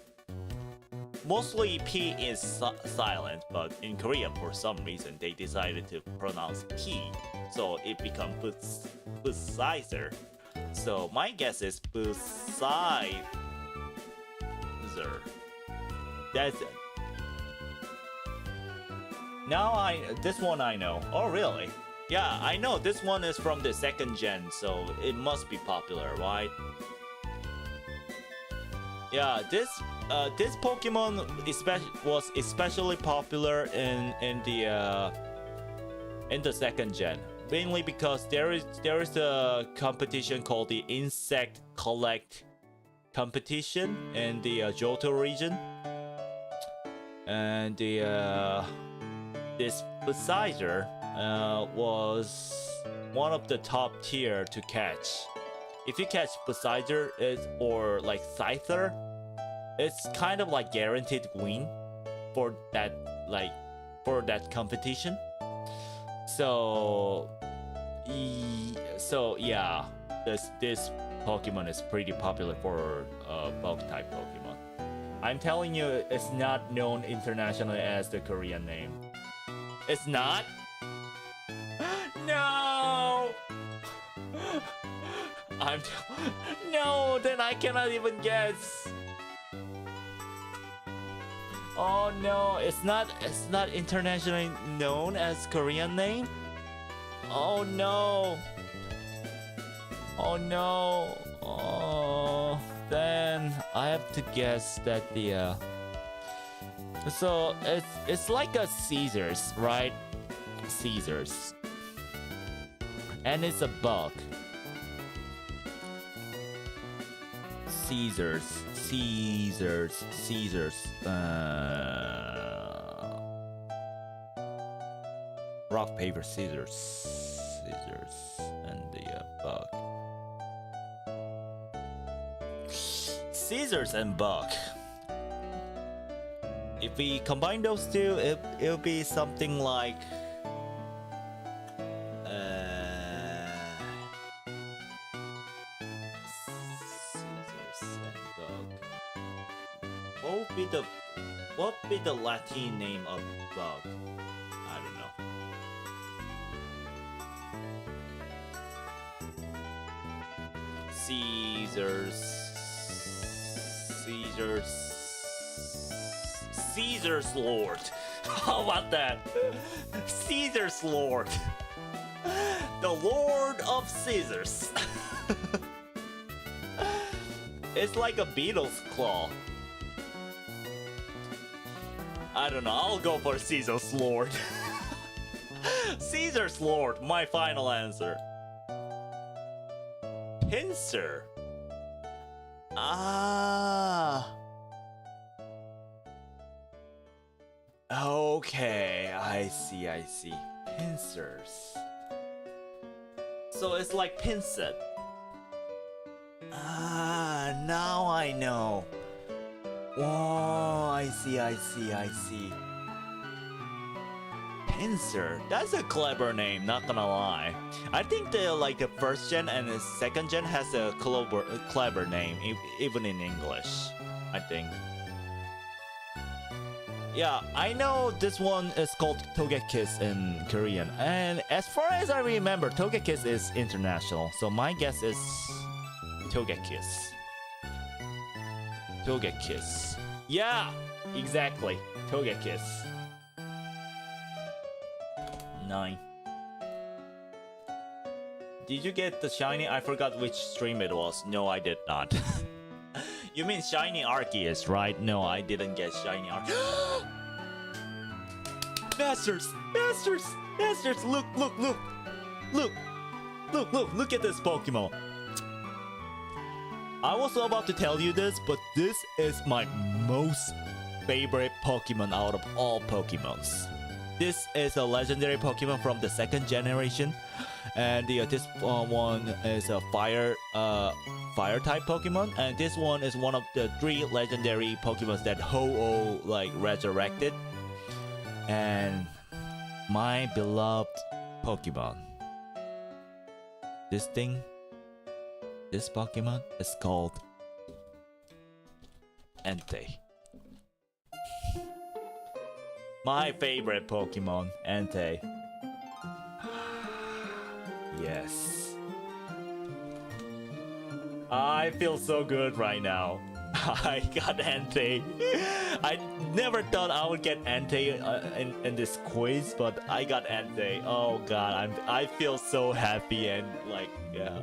mostly P is silent, but in Korean for some reason they decided to pronounce P, so it becomes Besizer. So my guess is Besizer. That's it. Now this one I know. Oh really? Yeah, I know this one is from the second gen, so it must be popular, right? Yeah, this Pokemon was especially popular in the second gen. Mainly because there is a competition called the Insect Collect competition in the Johto region, and this Besizer was one of the top tier to catch. If you catch Besizer or like Scyther, it's kind of like guaranteed win for that competition. So yeah, this Pokemon is pretty popular for bug type Pokemon. I'm telling you, it's not known internationally as the Korean name. It's not? No! No, then I cannot even guess. Oh no, it's not internationally known as Korean name? Oh no. Oh no. Oh, then I have to guess that the so it's like a Caesars, right? Caesars. And it's a bug. Caesars. Rock, paper, scissors, and the bug. Scissors and bug. If we combine those two, it'll be something like scissors and bug. What would be the Latin name of bug? I don't know. Caesar's Lord. How about that? Caesar's Lord. The Lord of Caesars. It's like a Beatles claw. I don't know, I'll go for Caesar's Lord. Caesar's Lord, my final answer. Pincer. Ah. Okay, I see. Pincers. So it's like pincet. Ah, now I know. Oh, I see. Pinsir. That's a clever name, not gonna lie. I think the first gen and the second gen has a clever name, even in English. I think. Yeah, I know this one is called Togekis in Korean, and as far as I remember, Togekis is international. So my guess is Togekis. Togekis. Yeah, exactly. Togekis. 9. Did you get the shiny? I forgot which stream it was. No, I did not. You mean shiny Arceus, right? No, I didn't get shiny Arceus. Masters! Masters! Masters! Look, look, look! Look! Look, look, look at this Pokemon. I was about to tell you this, but this is my most favorite Pokemon out of all Pokemons. This is a legendary Pokemon from the second generation, and this one is a fire type Pokemon, and this one is one of the 3 legendary Pokemons that Ho-Oh resurrected. And my beloved Pokemon. This Pokemon is called Entei. My favorite Pokemon, Entei. Yes. I feel so good right now. I got Entei. I never thought I would get Entei in this quiz, but I got Entei. Oh god, I feel so happy and yeah.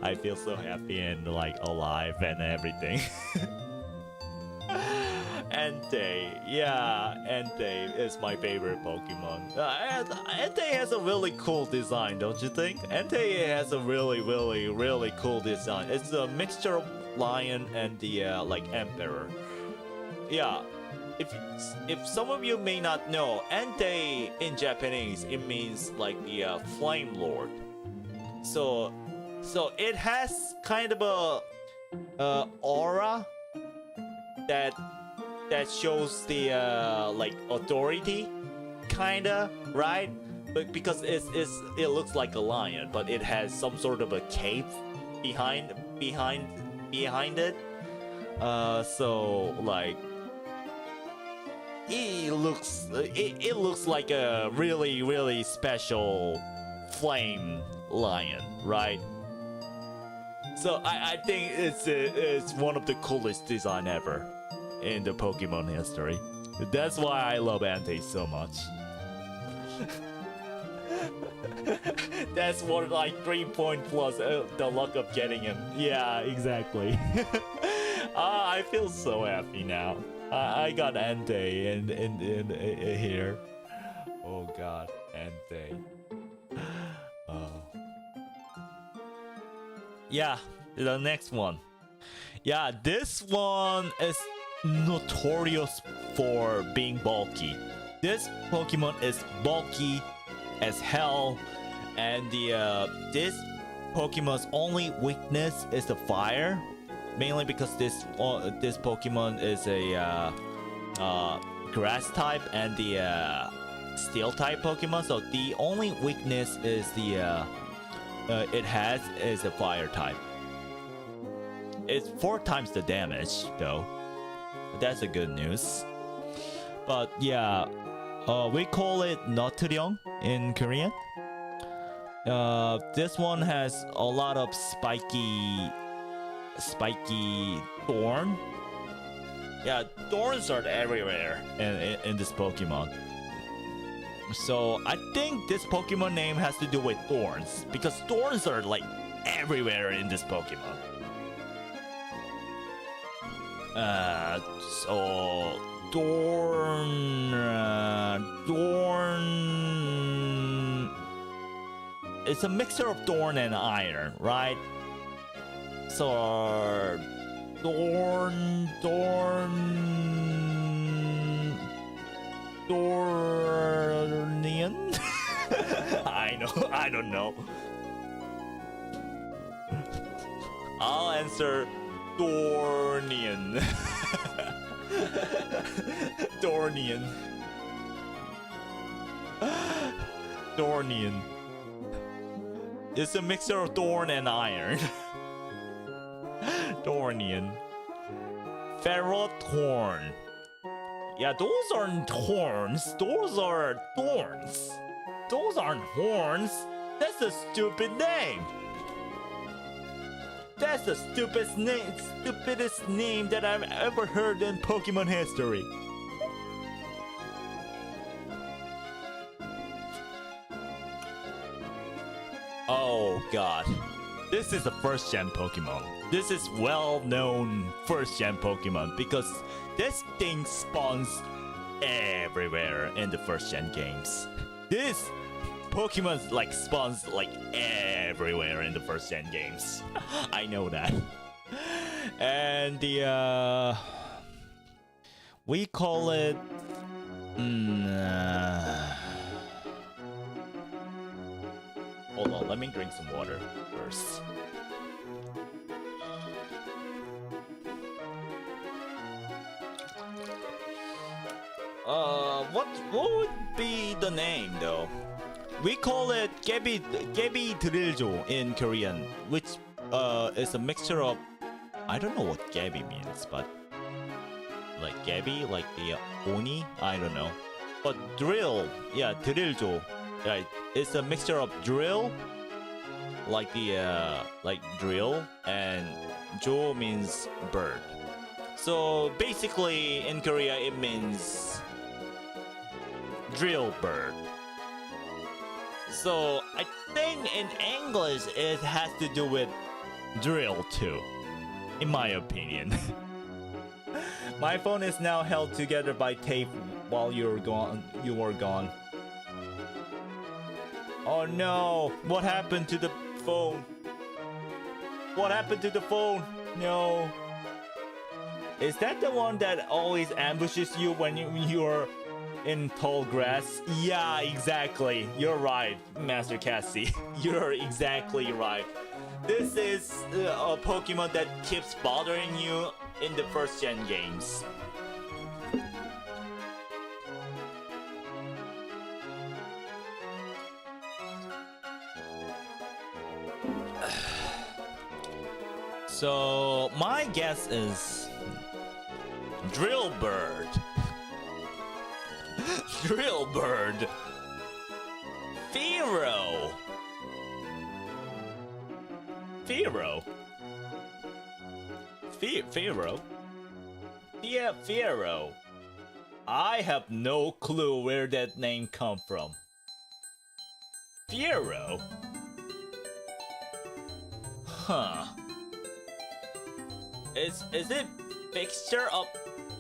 I feel so happy and alive and everything. Entei, yeah, Entei is my favorite Pokemon. Entei has a really cool design, don't you think? Entei has a really cool design. It's a mixture of lion and the emperor. Yeah, if some of you may not know, Entei in Japanese it means the flame lord. So it has kind of a aura that shows the authority, kinda, right? But because it looks like a lion, but it has some sort of a cape behind it. So it looks like a really special flame lion, right? So I think it's one of the coolest design ever in the Pokemon history. That's why I love Entei so much. That's what 3 point plus the luck of getting him. Yeah, exactly. I feel so happy now. I got Entei in here. Oh god, Entei. Oh. Yeah, the next one. Yeah, this one is notorious for being bulky. This Pokemon is bulky as hell, and this Pokemon's only weakness is the fire, mainly because this Pokemon is a grass type and the steel type Pokemon. So the only weakness is it has a fire type. It's 4 times the damage though. That's a good news. But yeah, we call it Noturyong in Korean. This one has a lot of spiky thorn. Yeah, thorns are everywhere in this Pokemon. So I think this Pokemon name has to do with thorns, because thorns are everywhere in this Pokemon. So thorn. It's a mixture of thorn and iron, right? So Thornian? I don't know. I'll answer Thornian. Thornian. Thornian. It's a mixture of thorn and iron. Thornian. Ferrothorn. Yeah, those aren't horns. Those are thorns. Those aren't horns. That's a stupid name. That's the stupidest name that I've ever heard in Pokemon history. Oh god. This is a first gen Pokemon. This is well-known first gen Pokemon because this thing spawns everywhere in the first gen games. This Pokemon like spawns like everywhere in the first gen games. I know that. And the we call it hold on, let me drink some water first. What would be the name though? We call it Gebi Driljo in Korean, which is a mixture of, I don't know what Gebi means, but like Gebi, like the Oni, I don't know. But drill, yeah, Driljo, right? It's a mixture of drill, like the like drill, and Jo means bird. So basically, in Korea, it means drill bird. So I think in English it has to do with drill too, in my opinion. My phone is now held together by tape while you were gone. Oh no! What happened to the phone? What happened to the phone? No. Is that the one that always ambushes you when you're in tall grass? Yeah, exactly. You're right, Master Cassie. You're exactly right. This is a Pokemon that keeps bothering you in the first gen games. So my guess is Drillbird. Drillbird. Pharaoh. Pharaoh. Pharaoh. Yeah, Pharaoh. I have no clue where that name come from. Pharaoh. Huh. Is it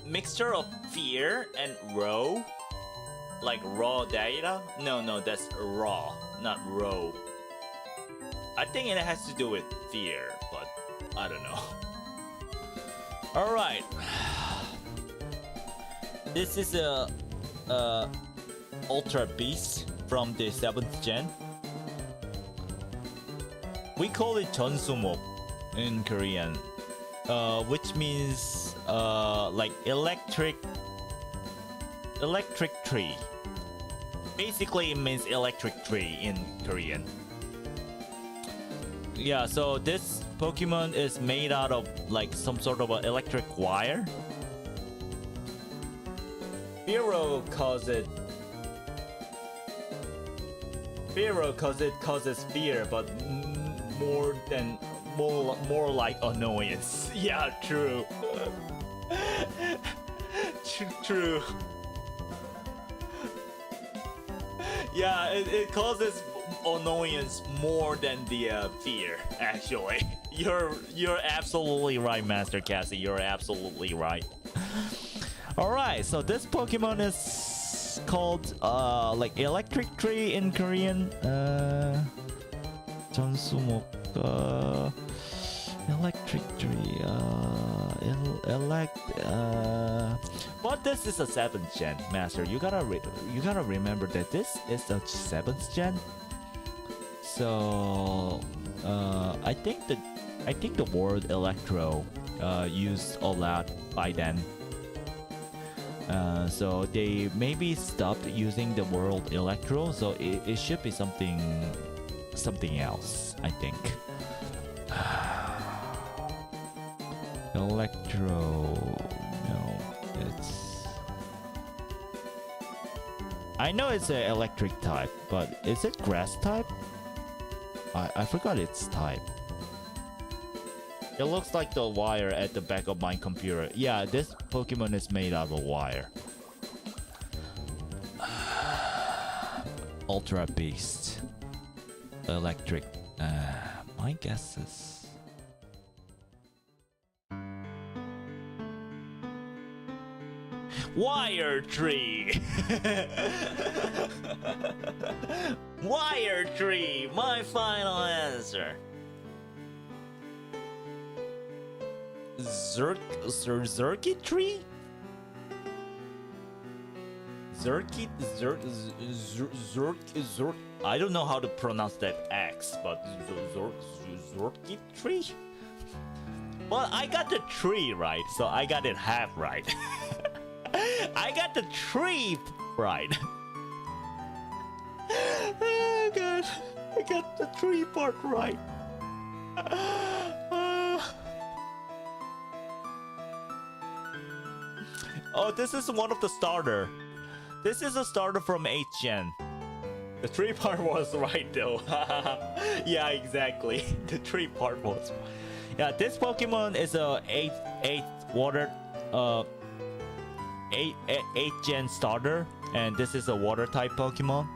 mixture of fear and raw? Like raw data? No, that's raw, not raw. I think it has to do with fear, but I don't know. Alright. This is a Ultra Beast from the 7th gen. We call it Jeonsumok in Korean. Which means like electric tree. Basically, it means electric tree in Korean. Yeah, so this Pokemon is made out of like some sort of an electric wire. Pharaoh calls it causes fear, but more like annoyance. Yeah, true. True. Yeah, it causes annoyance more than the fear. Actually, you're absolutely right, Master Cassie. You're absolutely right. All right, so this Pokemon is called like Electric Tree in Korean. Jeonsumok. Electric Tree. But this is a 7th gen, Master. You gotta remember that this is the 7th gen. So I think the word electro used a lot by then. So they maybe stopped using the word electro, so it should be something else, I think. Electro, no, it's... I know it's an electric type, but is it grass type? I forgot its type. It looks like the wire at the back of my computer. Yeah, this Pokemon is made out of wire. Ultra Beast. Electric. My guess is... Wire Tree! Wire Tree! My final answer. Circuit tree? I don't know how to pronounce that X, but circuit tree? Well, I got the tree right, so I got it half right. I got the tree right. Oh god, I got the tree part right. Oh, this is one of the starter. This is a starter from 8th gen. The tree part was right though. Yeah, exactly. The tree part was. Yeah, this Pokemon is a 8th water 8th gen starter, and this is a water type Pokemon.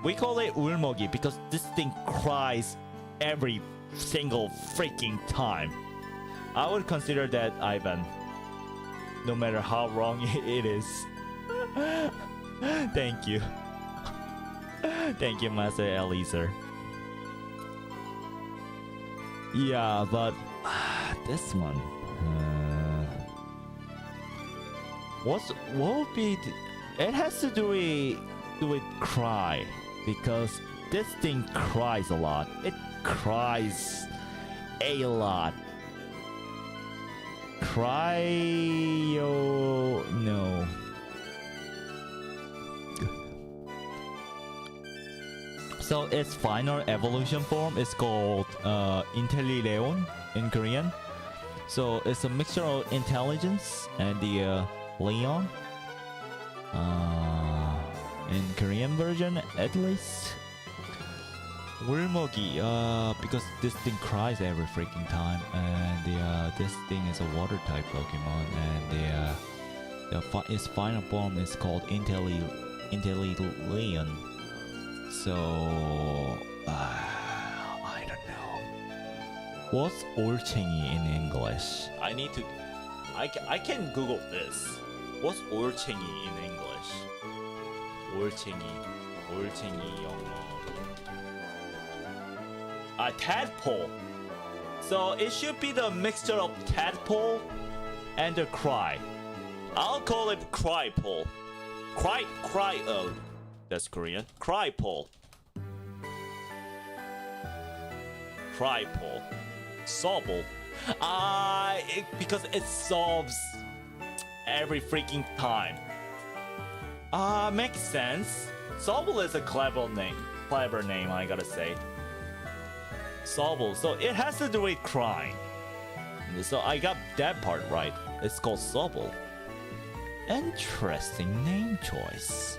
We call it Ulmogi because this thing cries every single freaking time. I would consider that Ivan, no matter how wrong it is. Thank you. Thank you, Master Eliezer. Yeah, but this one. What would be? It has to do with cry, because this thing cries a lot. It cries a lot. Cryo... no. So its final evolution form is called Intellileon in Korean. So it's a mixture of intelligence and the Leon. In Korean version at least. Ulmogi, because this thing cries every freaking time, and this thing is a water type Pokemon, and its final form is called Intellileon. So I don't know. What's Olchengi in English? I need to. I can Google this. What's Olchengi in English? Olchengi 영어. A tadpole. So it should be the mixture of tadpole and the cry. I'll call it crypole. Cry. That's Korean. Crypole. Crypole. Sobble. Because it solves every freaking time. Makes sense. Sobble is a clever name. Clever name, I gotta say. Sobble. So it has to do with crying. So I got that part right. It's called Sobble. Interesting name choice.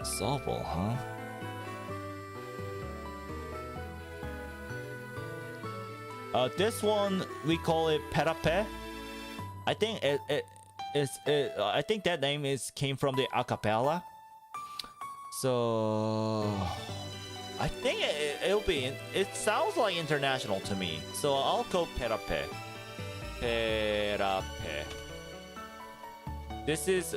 Sobble, huh? This one we call it Perape. I think I think that name came from the acapella. So I think it'll be. It sounds like international to me. So I'll call Perape. Perape. This is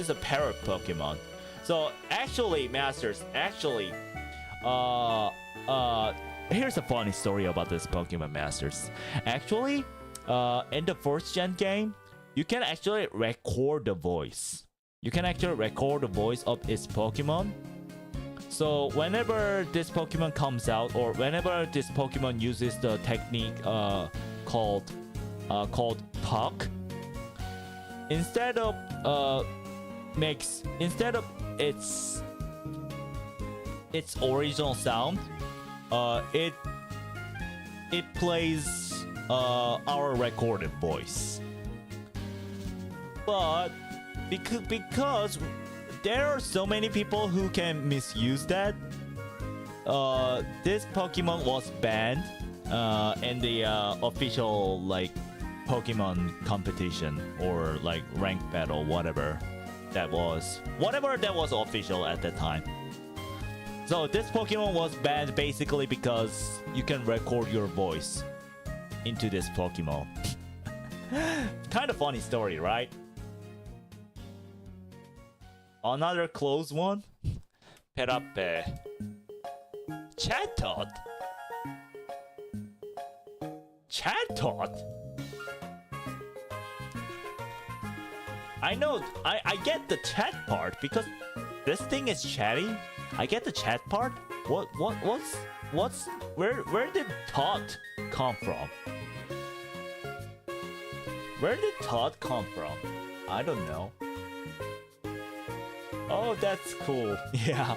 a parrot Pokemon. So actually, Masters, here's a funny story about this Pokemon, Masters. Actually, in the first gen game, you can actually record the voice. You can actually record the voice of its Pokemon. So whenever this Pokemon comes out, or whenever this Pokemon uses the technique called talk, instead of instead of its original sound, it plays our recorded voice. But because there are so many people who can misuse that, this Pokemon was banned in the official like Pokemon competition or like ranked battle, whatever that was official at that time. So this Pokemon was banned basically because you can record your voice into this Pokemon. Kind of funny story, right? Another close one. Perappe. Chatot. Chatot. I know. I get the chat part because this thing is chatty. I get the chat part. Where did tot come from? Where did tot come from? I don't know. Oh, that's cool. Yeah.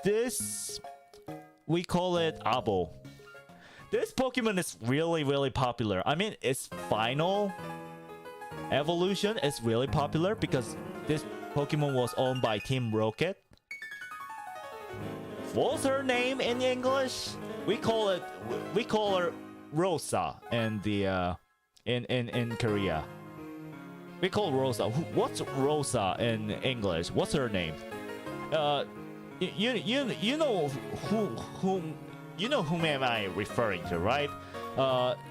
This we call it Abo. This Pokemon is really popular. I mean, its final evolution is really popular because this Pokemon was owned by Team Rocket. What's her name in English? We call her Rosa in the in Korea. We call Rosa. What's Rosa in English? What's her name? You know whom am I referring to, right?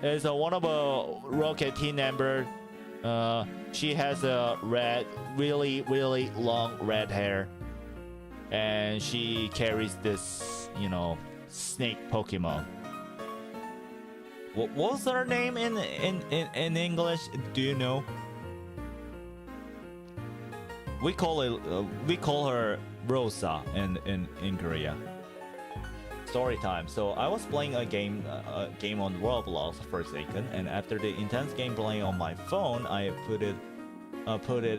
Is one of a Rocket team member. She has a really long red hair, and she carries this, snake Pokemon. What was her name in English? Do you know? We call her Rosa in Korea. Story time. So I was playing a game on Roblox for a second, and after the intense gameplay on my phone, I put it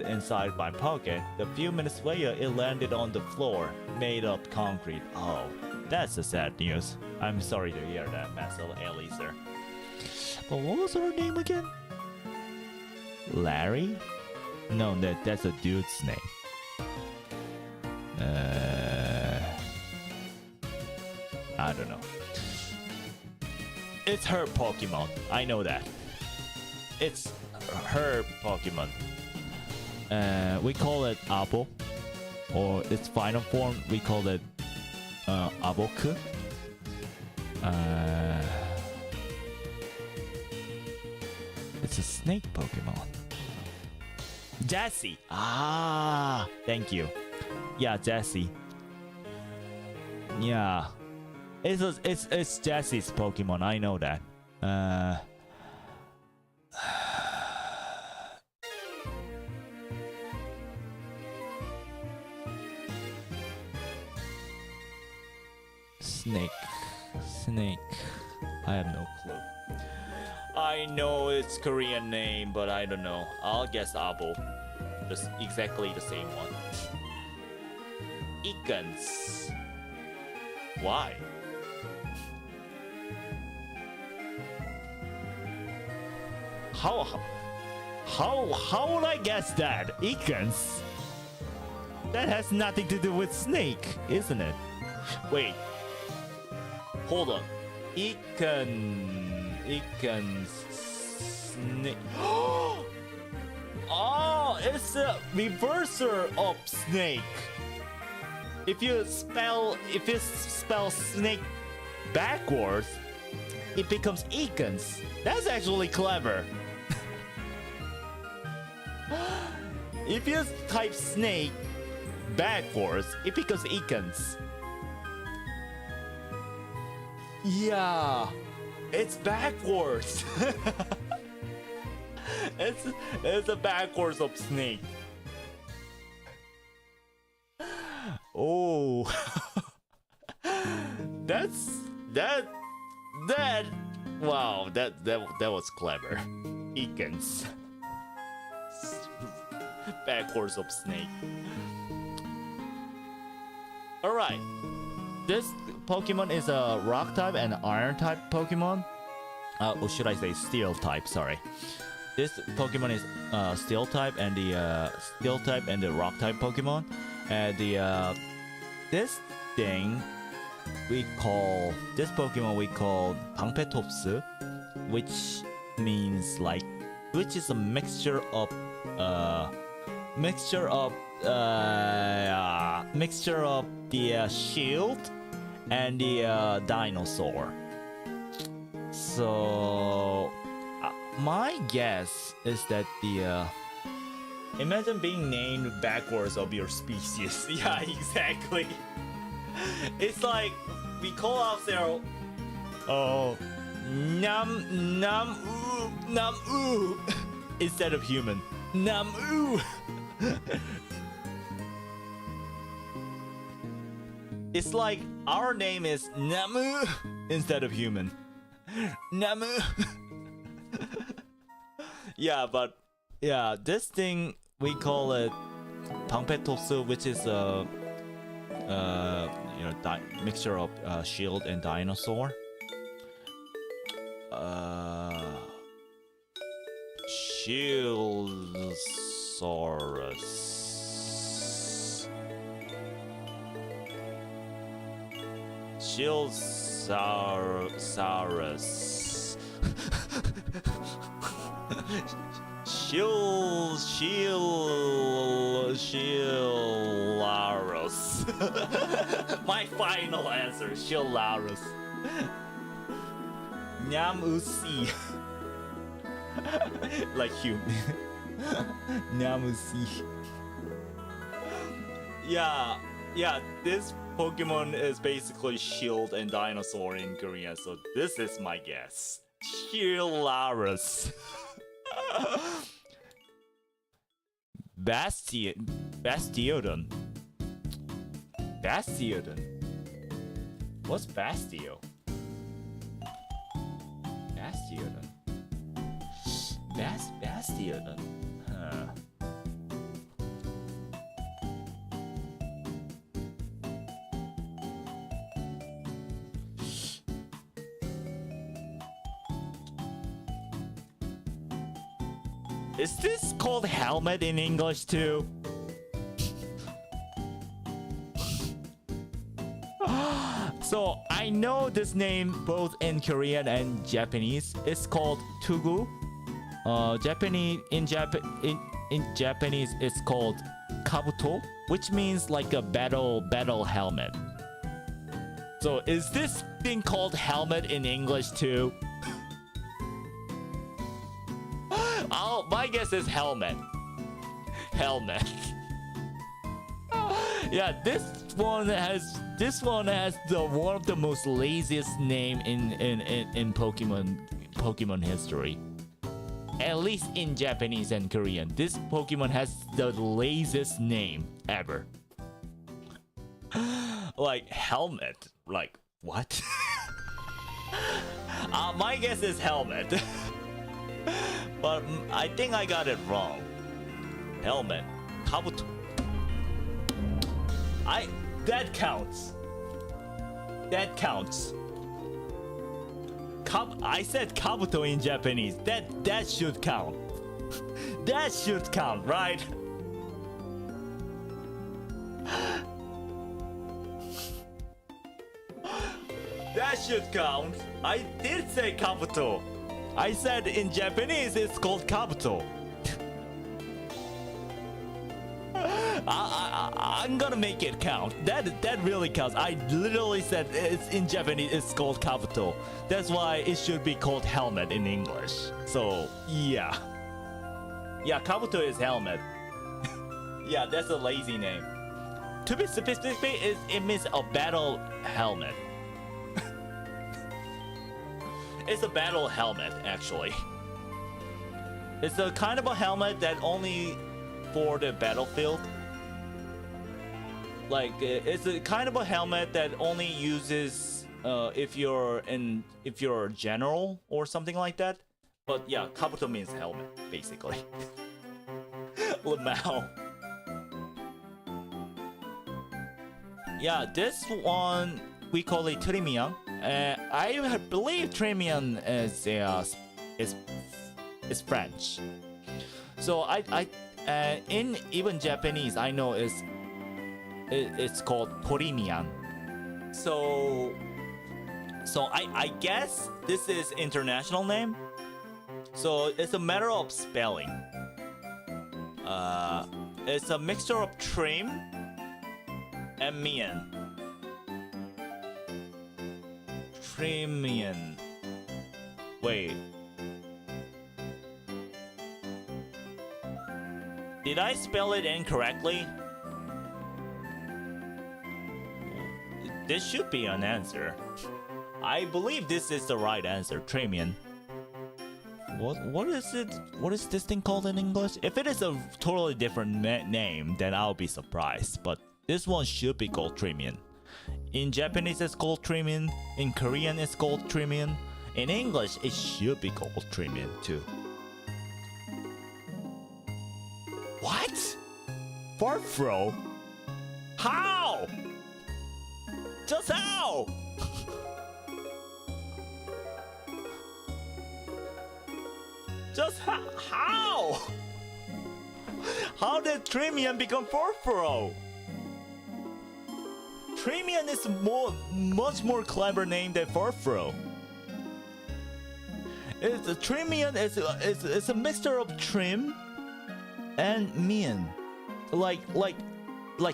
inside my pocket. A few minutes later, it landed on the floor, made of concrete. Oh, that's a sad news. I'm sorry to hear that, Marcel Eliezer. But what was her name again? Larry? No, that's a dude's name. I don't know. It's her Pokemon. I know that. It's her Pokemon. We call it Abo, or its final form we call it Aboku. It's a snake Pokemon. Jessie. Ah, thank you. Yeah, Jessie. Yeah. It's Jessie's Pokemon, I know that. Snake. I have no clue. I know it's Korean name, but I don't know. I'll guess Abo. Just exactly the same one. Ikans. Why? How would I guess that? Ikans? That has nothing to do with snake, isn't it? Wait. Hold on. Ikans snake. Oh, it's a reverser of snake. If you spell snake backwards, it becomes Ikans. That's actually clever. If you type snake backwards, it becomes Ikans. Yeah, it's backwards. It's a backwards of snake. that that wow, that was clever. Eakins. Backwards of snake. Alright. This Pokemon is a rock type and iron type Pokemon. Or should I say steel type, sorry. This Pokemon is steel type and the steel type and the rock type Pokemon. And this thing this Pokemon we call Pangpetopsu, which means like, which is a mixture of the shield and the dinosaur. So my guess is that imagine being named backwards of your species. Yeah, exactly. It's like we call ourselves Nam Oo instead of human. Nam Oo. It's like our name is Namu instead of human. Namu. Yeah, but yeah, this thing we call it Pangpetopsu, which is a mixture of shield and dinosaur. Shieldsaurus. Shieldsaurus. Shieldsaurus. My final answer, Shieldsaurus. Nyamusi. Like human. Nyamusi. Yeah, this Pokemon is basically shield and dinosaur in Korean, so this is my guess. Shieldsaurus. Bastiodon. What's Bastio? Bastiodon. Huh. Is this called helmet in English too? So I know this name both in Korean and Japanese. It's called Tugu. In Japanese it's called Kabuto, which means like a battle helmet. So is this thing called helmet in English too? Oh, my guess is helmet. Yeah, this one has one of the most laziest name in Pokemon history. At least in Japanese and Korean, this Pokemon has the laziest name ever. Like helmet. Like what? My guess is helmet. But I think I got it wrong. Helmet. Kabuto. That counts. I said Kabuto in Japanese. That should count. That should count, right? That should count. I did say Kabuto. I said in Japanese it's called Kabuto. I'm gonna make it count. That really counts. I literally said it's in Japanese it's called Kabuto. That's why it should be called helmet in English. So yeah. Yeah, Kabuto is helmet. Yeah, that's a lazy name. To be specific, it means a battle helmet. It's a battle helmet, actually. It's a kind of a helmet that only for the battlefield. Like, it's a kind of a helmet that only uses if you're a general or something like that. But yeah, kabuto means helmet basically. Lamau. Yeah, this one we call it Trimian. I believe Trimian is French. So in even Japanese I know it's called Torimian. So I guess this is international name. So it's a matter of spelling. It's a mixture of trim and mian. Trimian. Wait. Did I spell it incorrectly? This should be an answer. I believe this is the right answer. Trimian. What is it? What is this thing called in English? If it is a totally different name, then I'll be surprised. But this one should be called Trimian. In Japanese, it's called Trimian. In Korean, it's called Trimian. In English, it should be called Trimian too. What? Farfro? How? Just how? Just how? How did Trimian become Farfro? Trimian is much more clever name than Farfro. Trimian is a mixture of trim and mian. Like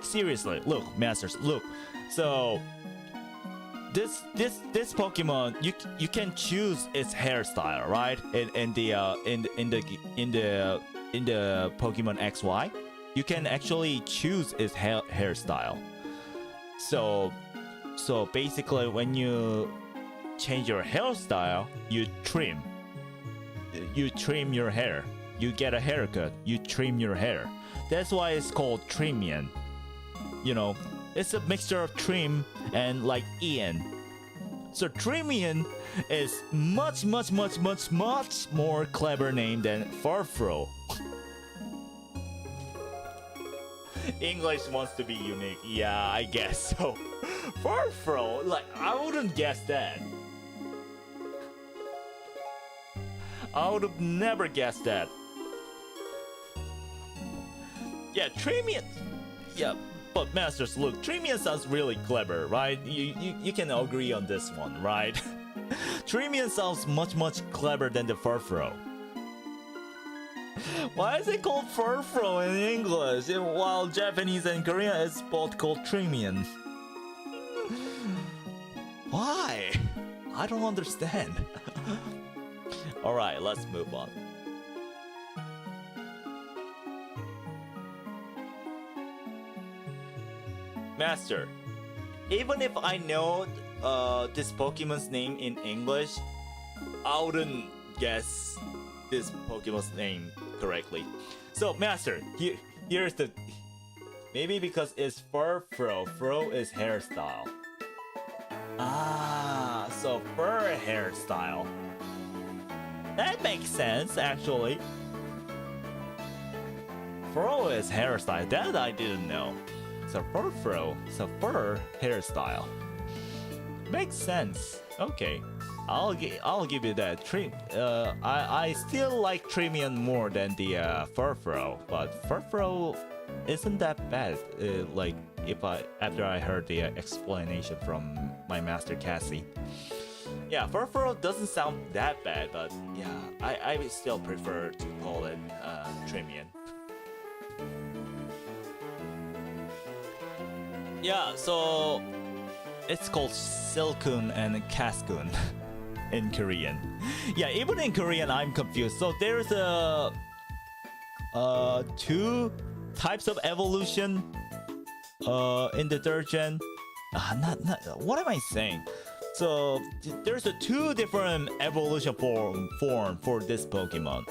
seriously, look, masters, look. So this Pokemon, you can choose its hairstyle, right? In the Pokemon XY, you can actually choose its hairstyle. So basically, when you change your hairstyle, you trim your hair. You get a haircut, you trim your hair. That's why it's called Trimian. You know, it's a mixture of trim and like Ian. So Trimian is much more clever name than Farfro. English wants to be unique. Yeah, I guess so. Farfro, like I wouldn't guess that. I would have never guessed that. Yeah, Trimian. Yeah, but masters, look, Trimian sounds really clever, right? You can agree on this one, right? Trimian sounds much clever than the Farfro. Why is it called Farfro in English, while Japanese and Korean is both called Trimian? Why? I don't understand. Alright, let's move on. Master, even if I know this Pokemon's name in English, I wouldn't guess this Pokemon's name correctly. So, Master, here's the... Maybe because it's Farfro. Fro is hairstyle. Ah, so fur hairstyle. That makes sense, actually. Fro is hairstyle. That I didn't know. So Farfro, so fur hairstyle. Makes sense. Okay, I'll give you that. I still like Trimian more than the Farfro, but Farfro isn't that bad. Like after I heard the explanation from my master Cassie. Yeah, Farfro doesn't sound that bad, but yeah, I would still prefer to call it Trimian. Yeah, so it's called Silkun and Kaskun in Korean. Yeah, even in Korean I'm confused. So there's two types of evolution in the third gen. What am I saying? So there's two different evolution form for this Pokemon.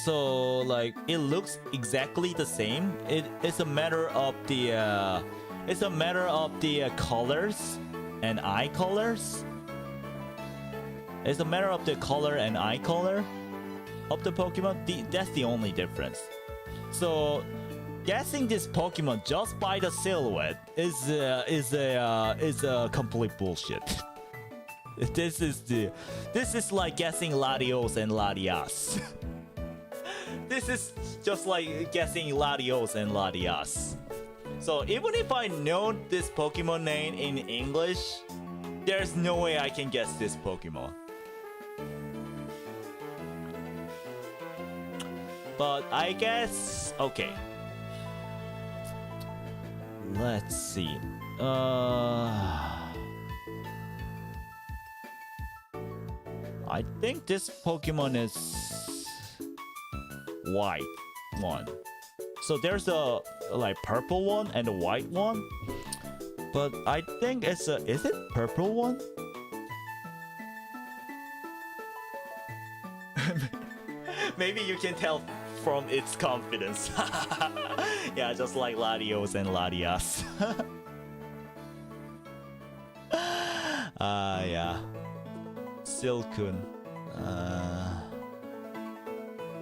So like it looks exactly the same. It's a matter of the It's a matter of the colors and eye colors. It's a matter of the color and eye color of the Pokemon. That's the only difference. So guessing this Pokemon just by the silhouette is a complete bullshit. This is like guessing Latios and Latias. This is just like guessing Latios and Latias. So even if I know this Pokemon name in English, there's no way I can guess this Pokemon. But I guess, okay. Let's see. I think this Pokemon is white one. So there's a like purple one and a white one. But I think it's a, is it purple one? Maybe you can tell from its confidence. Yeah, just like Latios and Latias. Yeah. Silcoon.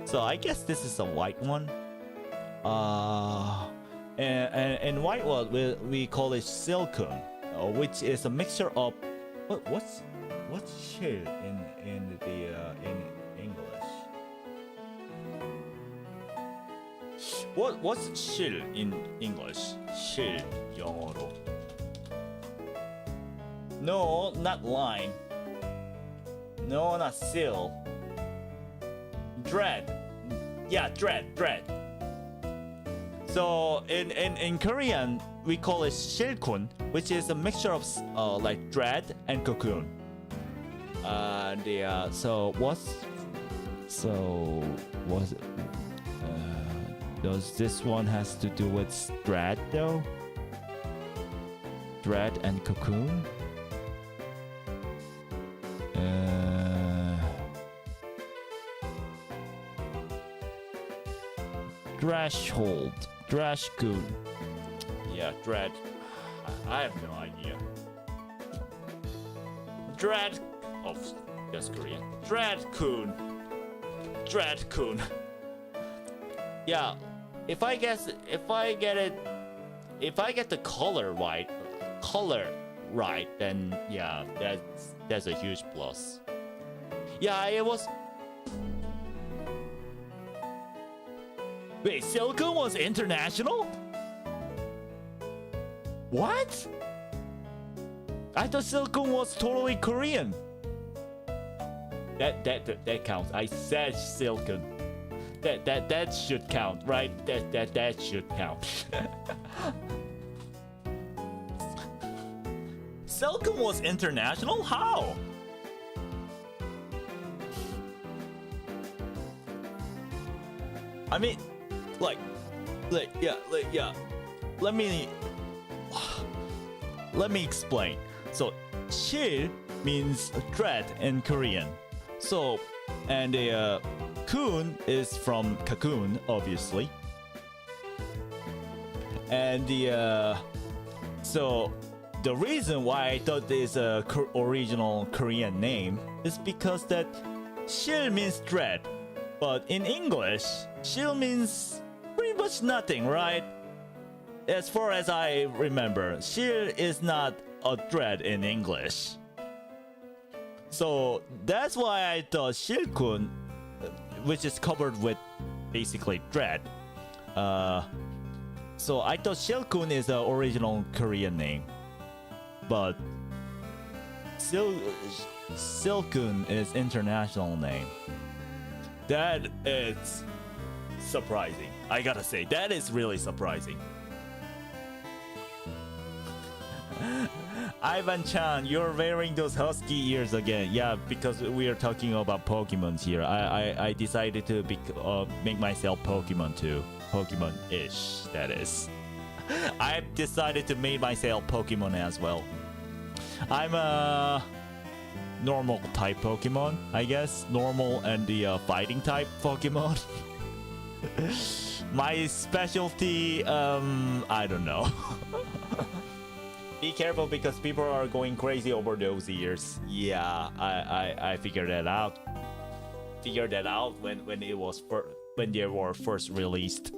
So I guess this is a white one. And white one we call it Silcoon, which is a mixture of what's shell in English? What's shell in English? shell 영어로. No, not line. No, not seal. Dread. Yeah, dread. So in Korean we call it silcoon, which is a mixture of like dread and cocoon. Does this one has to do with dread though? Dread and cocoon? Threshold. Drashcoon. Yeah, dread. I have no idea. Dread. Oh, that's Korean. Dreadcoon. Yeah, if I get the color right, then yeah, that's a huge plus. Yeah, it was. Wait, Silcoon was international? What? I thought Silcoon was totally Korean. That counts. I said Silcoon. That should count, right? That should count. Silcoon was international? How? I mean, yeah. Let me explain. So, shil means dread in Korean. So, and coon is from cocoon, obviously. And so the reason why I thought this original Korean name is because that shil means dread, but in English, shil means pretty much nothing, right? As far as I remember, shil is not a dread in English. So that's why I thought Silcoon, which is covered with basically dread. So I thought Silcoon is the original Korean name, but Silcoon is international name. That is surprising. I gotta say, that is really surprising. Ivan Chan, you're wearing those husky ears again. Yeah, because we are talking about Pokemon here. I decided to make myself Pokemon too. Pokemon-ish, that is. I've decided to make myself Pokemon as well. I'm a normal type Pokemon, I guess. Normal and the fighting type Pokemon. My specialty, I don't know. be careful because people are going crazy over those years. Yeah, I figured that out. Figured that out when it was when they were first released.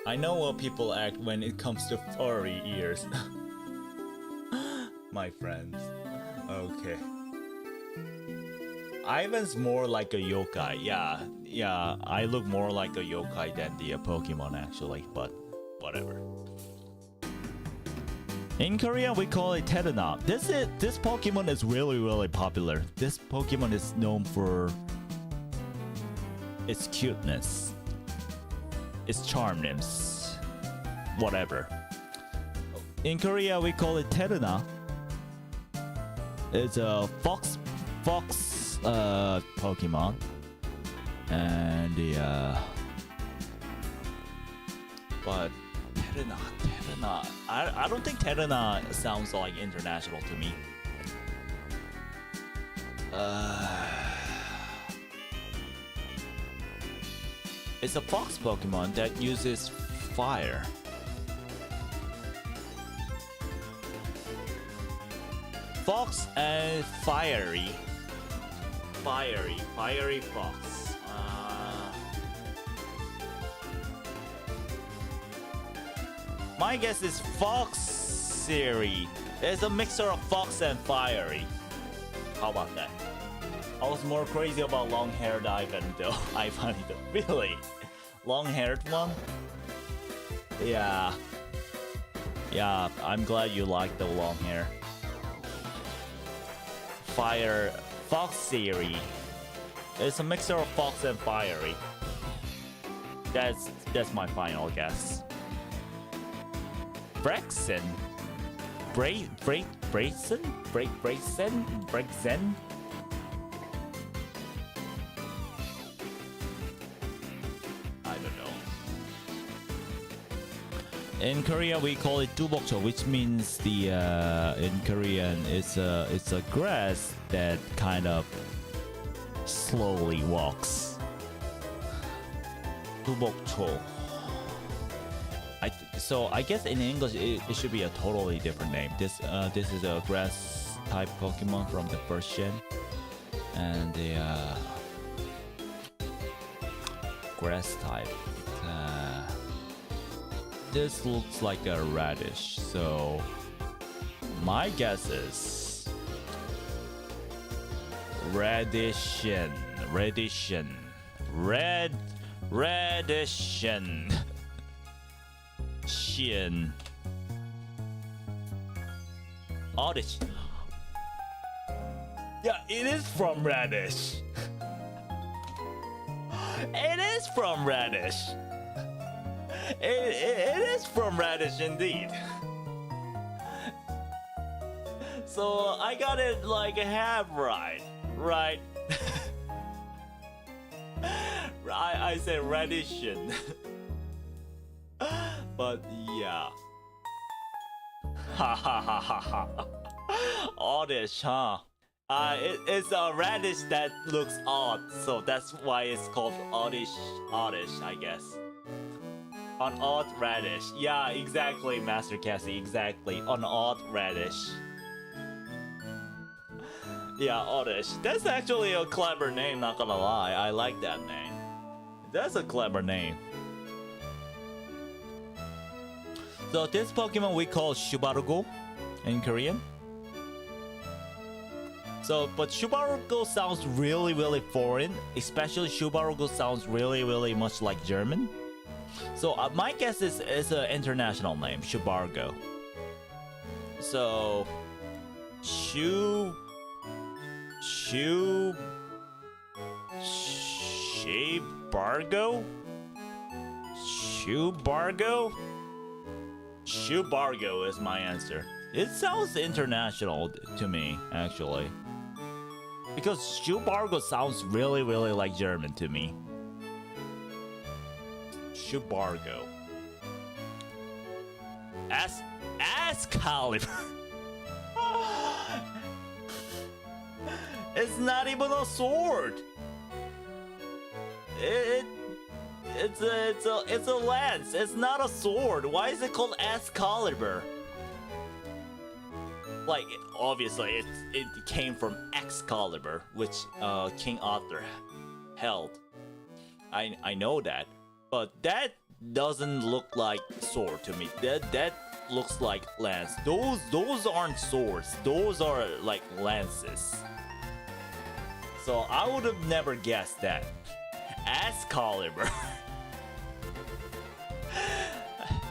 I know how people act when it comes to furry ears. My friends. Okay. Ivan's more like a yokai. Yeah, I look more like a yokai than the Pokemon actually, but whatever. In Korea, we call it Terana. This Pokemon is really popular. This Pokemon is known for its cuteness, its charmness, whatever. In Korea, we call it Terana. It's a fox Pokemon, and but Terana. I don't think Terana sounds like international to me. It's a fox Pokemon that uses fire. Fox and fiery fox. My guess is Foxy. It's a mixture of fox and fiery. How about that? I was more crazy about long-haired Ivan though. Ivan, really? Long-haired one? Yeah. Yeah, I'm glad you like the long hair. Foxy. It's a mixture of fox and fiery. That's my final guess. Brexen? Brayson? I don't know. In Korea, we call it dubokcho, which means the in Korean it's a grass that kind of slowly walks. Dubokcho. So I guess in English it should be a totally different name. This is a grass type Pokemon from the first gen, and the grass type. This looks like a radish, so my guess is radishian. Shin. Oddish. Yeah, it is from radish. It is from radish. It is from radish indeed. So I got it like a half right. I said radishian. But yeah. Ha ha ha ha ha. Oddish, huh? It's a radish that looks odd, so that's why it's called oddish, I guess. An odd radish. Yeah, exactly, Master Cassie, exactly. An odd radish. Yeah, oddish. That's actually a clever name, not gonna lie. I like that name. That's a clever name. So this Pokemon we call Shubarugo in Korean. So, but Shubarugo sounds really foreign. Especially Shubarugo sounds really much like German. So my guess is it's an international name, Shubarugo. So, Shubargo? Shubargo is my answer. It sounds international to me, actually. Because Shubargo sounds really like German to me. Shubargo. Excalibur. It's not even a sword. it it's a lance. It's not a sword. Why is it called Excalibur? Like obviously it came from Excalibur, which King Arthur held. I know that, but that doesn't look like sword to me. That looks like lance. Those aren't swords. Those are like lances. So I would have never guessed that. Excalibur.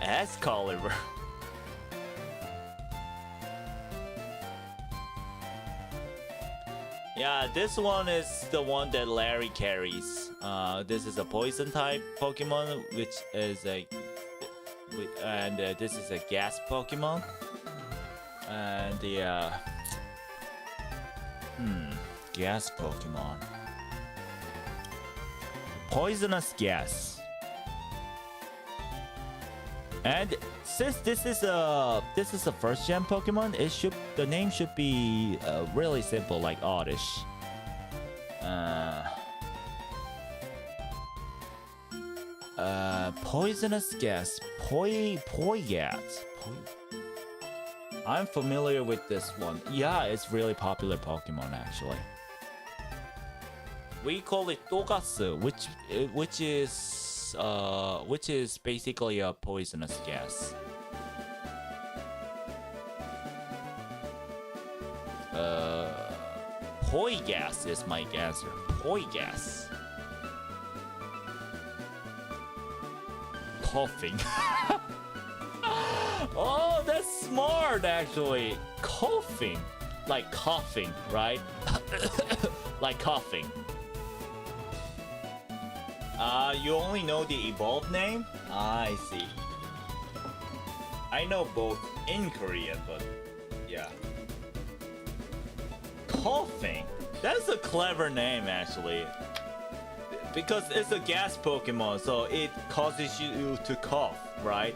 Excalibur. Yeah, this one is the one that Larry carries. This is a poison type Pokemon, which is and this is a gas Pokemon. And the gas Pokemon. Poisonous gas. And since this is a first gen Pokemon, the name should be really simple, like Oddish. Poisonous gas, Poigat. I'm familiar with this one. Yeah, it's really popular Pokemon actually. We call it Togasu, which is basically a poisonous gas. Poi gas is my answer. Poi gas. Coughing. Oh, that's smart actually. Coughing. Like coughing, right? Like coughing. You only know the evolved name? I see. I know both in Korean, but yeah. Coughing. That's a clever name actually. Because it's a gas Pokemon, so it causes you to cough, right?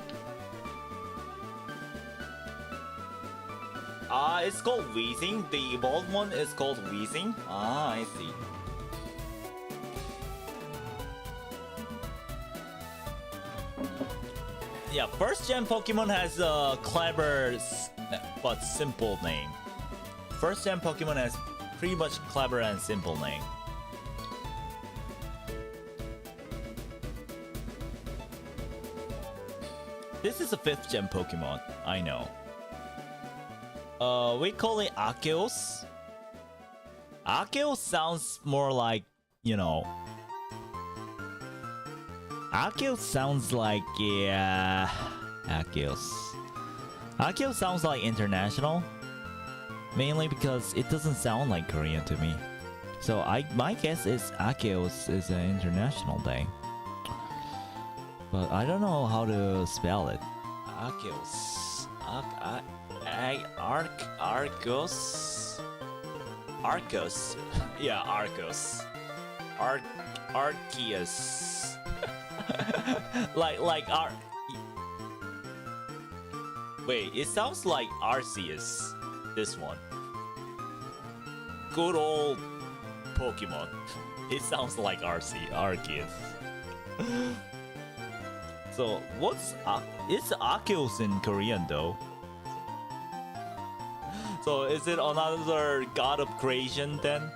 It's called Wheezing. The evolved one is called Wheezing. I see. Yeah, first gen Pokemon has a clever but simple name. First gen Pokemon has pretty much clever and simple name. This is a 5th gen Pokemon, I know. We call it Arceus. Arceus sounds more like, you know... Arceus sounds like, yeah... Arceus. Arceus sounds like international. Mainly because it doesn't sound like Korean to me. So my guess is Arceus is an international thing. But I don't know how to spell it. Arceus. Arceus. Arceus. Yeah, Arceus. Arceus. like Wait, it sounds like Arceus. This one. Good old Pokemon. It sounds like Arceus. So what's it's Arceus in Korean though. So is it another god of creation then?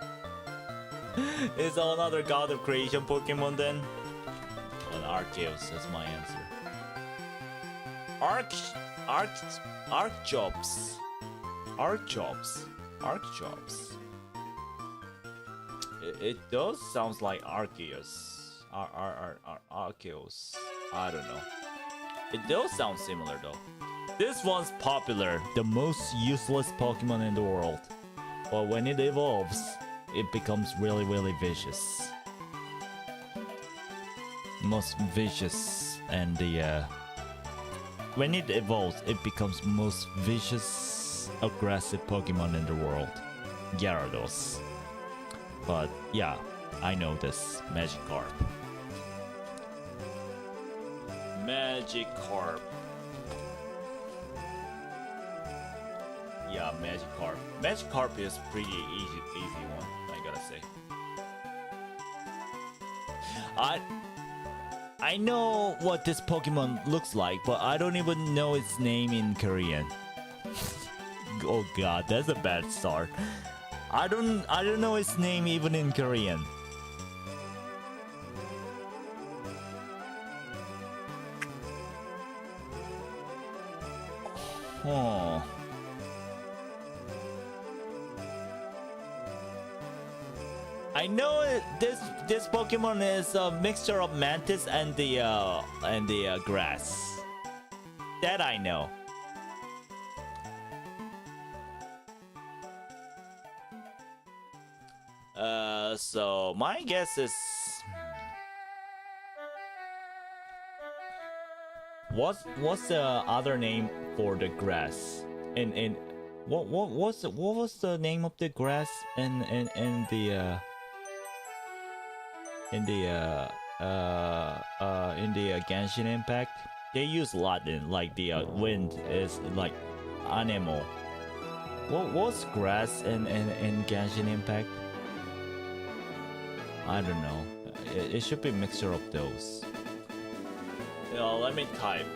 Is another god of creation Pokemon then? Well, Arceus is my answer. Archeops. It does sounds like Arceus. Arceus. I don't know. It does sound similar though. This one's popular, the most useless Pokemon in the world. But when it evolves, it becomes really, really vicious. Most vicious, and when it evolves, it becomes most vicious, aggressive Pokemon in the world. Gyarados. But yeah, I know this. Magikarp. Magikarp. Yeah, Magikarp. Magikarp is pretty easy one, I gotta say. I I know what this Pokemon looks like, but I don't even know its name in Korean. Oh god, that's a bad start. I don't know its name even in Korean. Oh. I know this Pokemon is a mixture of Mantis and the grass. That I know. So my guess is what's the other name for the grass? And what was the name of the grass in the Genshin Impact? They use Latin, like the wind is like animal. What was grass in Genshin Impact? I don't know. It should be a mixture of those. Let me type.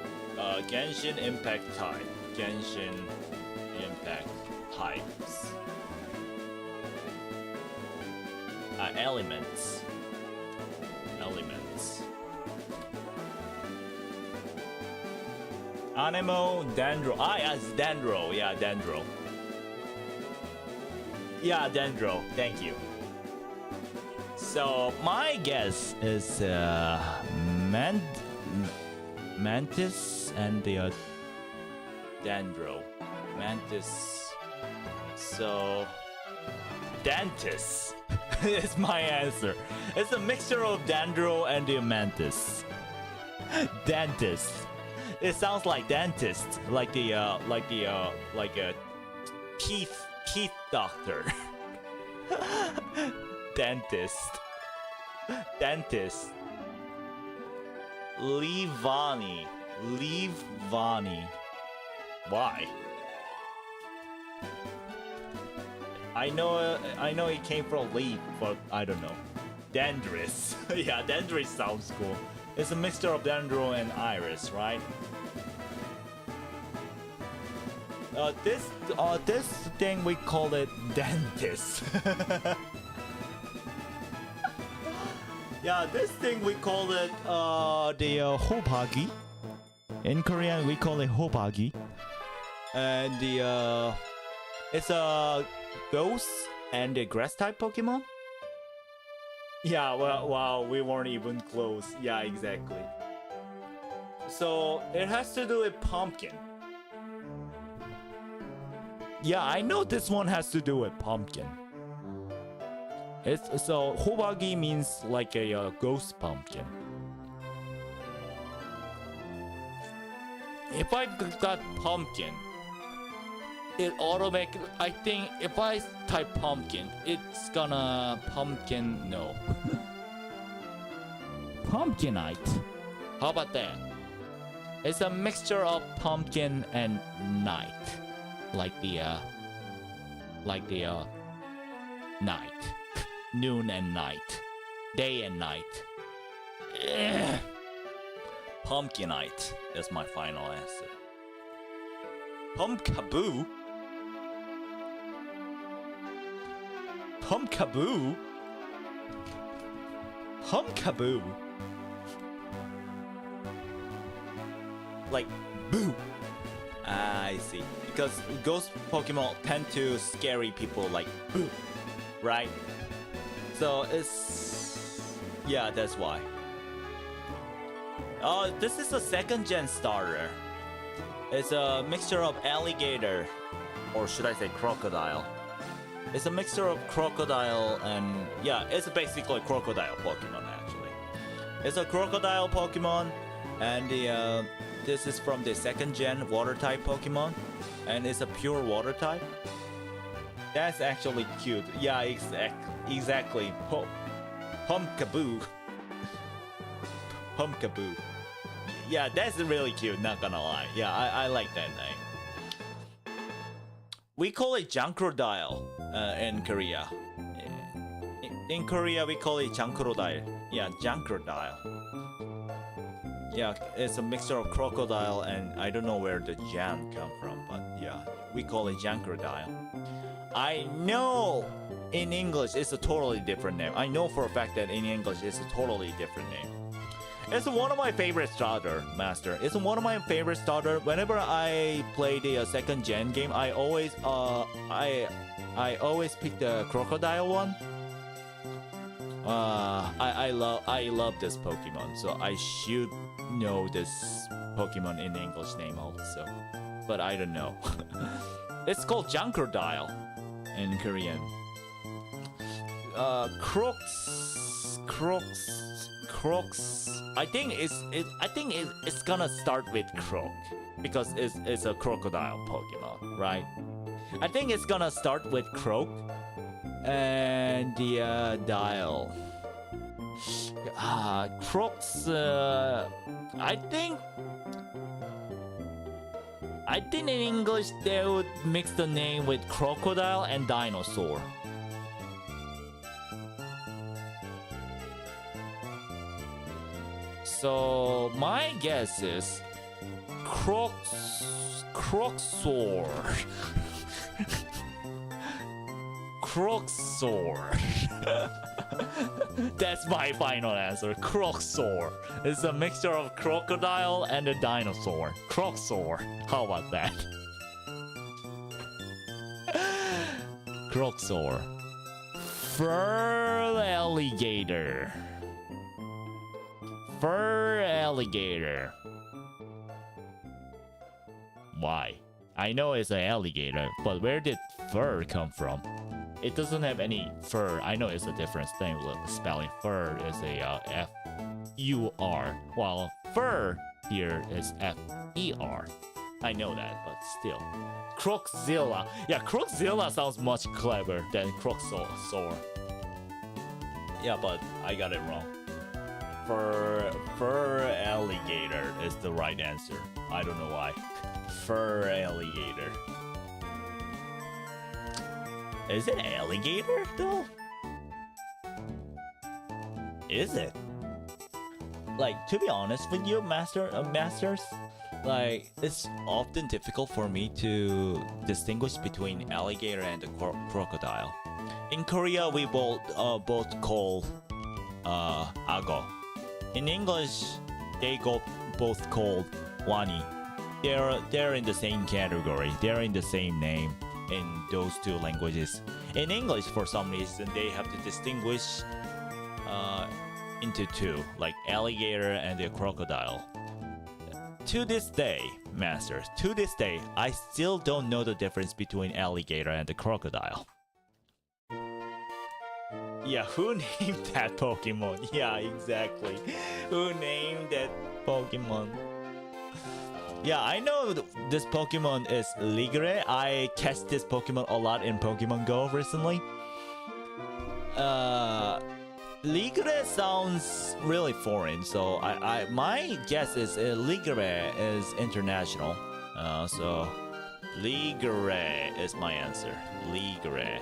Genshin Impact type. Genshin Impact types. Elements. Elements. Anemo, Dendro. Yes, Dendro. Yeah, Dendro. Yeah, Dendro. Thank you. So my guess is Mantis and the Dendro. Mantis. So Dentist is my answer. It's a mixture of Dendro and the Mantis. Dentist. It sounds like dentist, like a teeth doctor. Dentist. Dentist. Leavani. Why? I know it came from leaf, but I don't know. Dendris. Yeah, Dendris sounds cool. It's a mixture of Dendro and Iris, right? This thing we call it dentist. Yeah, this thing we call it the hobagi. In Korean we call it hobagi. And the it's a ghost and a grass type Pokemon. Yeah, well, wow, we weren't even close. Yeah, exactly. So it has to do with pumpkin. Yeah, I know this one has to do with pumpkin. It's so hobagi means like a ghost pumpkin. If I got pumpkin, it automatically. I think if I type pumpkin, it's gonna pumpkin. No. Pumpkinite. How about that? It's a mixture of pumpkin and night. Like the night. Noon and night. Day and night. Pumpkinite is my final answer. Pumpkaboo? Pumpkaboo? Pumpkaboo? Like, boo! I see. Because ghost Pokemon tend to scary people like boo, right? So it's... yeah, that's why. Oh, this is a second gen starter. It's a mixture of alligator, or should I say crocodile. It's a mixture of crocodile and... yeah, it's basically a crocodile Pokemon actually. It's a crocodile Pokemon and the... this is from the second gen water type Pokemon, and it's a pure water type. That's actually cute. Yeah, exactly. Pumpkaboo. Pumpkaboo. Yeah, that's really cute, not gonna lie. Yeah, I like that name. We call it Jankrodile in Korea. in Korea we call it jankrocodile. Yeah, jankrocodile. Yeah, it's a mixture of crocodile and I don't know where the jan come from, but yeah, we call it jankrocodile. I know in English it's a totally different name. I know for a fact that in English it's a totally different name. It's one of my favorite starter, Master. It's one of my favorite starter. Whenever I play the second gen game, I always pick the crocodile one. I love this Pokemon, so I should know this Pokemon in English name also, but I don't know. It's called Jankrocodile in Korean. Crocs. I think it's gonna start with Croc because it's a crocodile Pokemon, right? I think it's gonna start with Croc and the dial. Crocs. I think in English they would mix the name with crocodile and dinosaur. So my guess is Croxor. Croxor. That's my final answer. Croxor. It's a mixture of crocodile and a dinosaur. Croxor. How about that? Croxor. Fur alligator. Fur alligator. Why? I know it's an alligator, but where did fur come from? It doesn't have any fur. I know it's a different thing. Spelling fur is a F-U-R, while fur here is F-E-R. I know that, but still. Croczilla. Yeah, Croczilla sounds much clever than Croxor. Yeah, but I got it wrong. Fur alligator is the right answer. I don't know why. Fur alligator. Is it alligator though? Is it? Like, to be honest with you, masters, like it's often difficult for me to distinguish between alligator and the crocodile. In Korea, we both call ago. In English, they both called wani. They're in the same category. They're in the same name in those two languages. In English, for some reason, they have to distinguish into two, like alligator and the crocodile. To this day, masters, to this day, I still don't know the difference between alligator and the crocodile. Yeah, who named that Pokemon? Yeah, exactly. Who named that Pokemon? Yeah, I know this Pokemon is Ligre. I catch this Pokemon a lot in Pokemon Go recently. Ligre sounds really foreign, so my guess is Ligre is international. So Ligre is my answer. Ligre.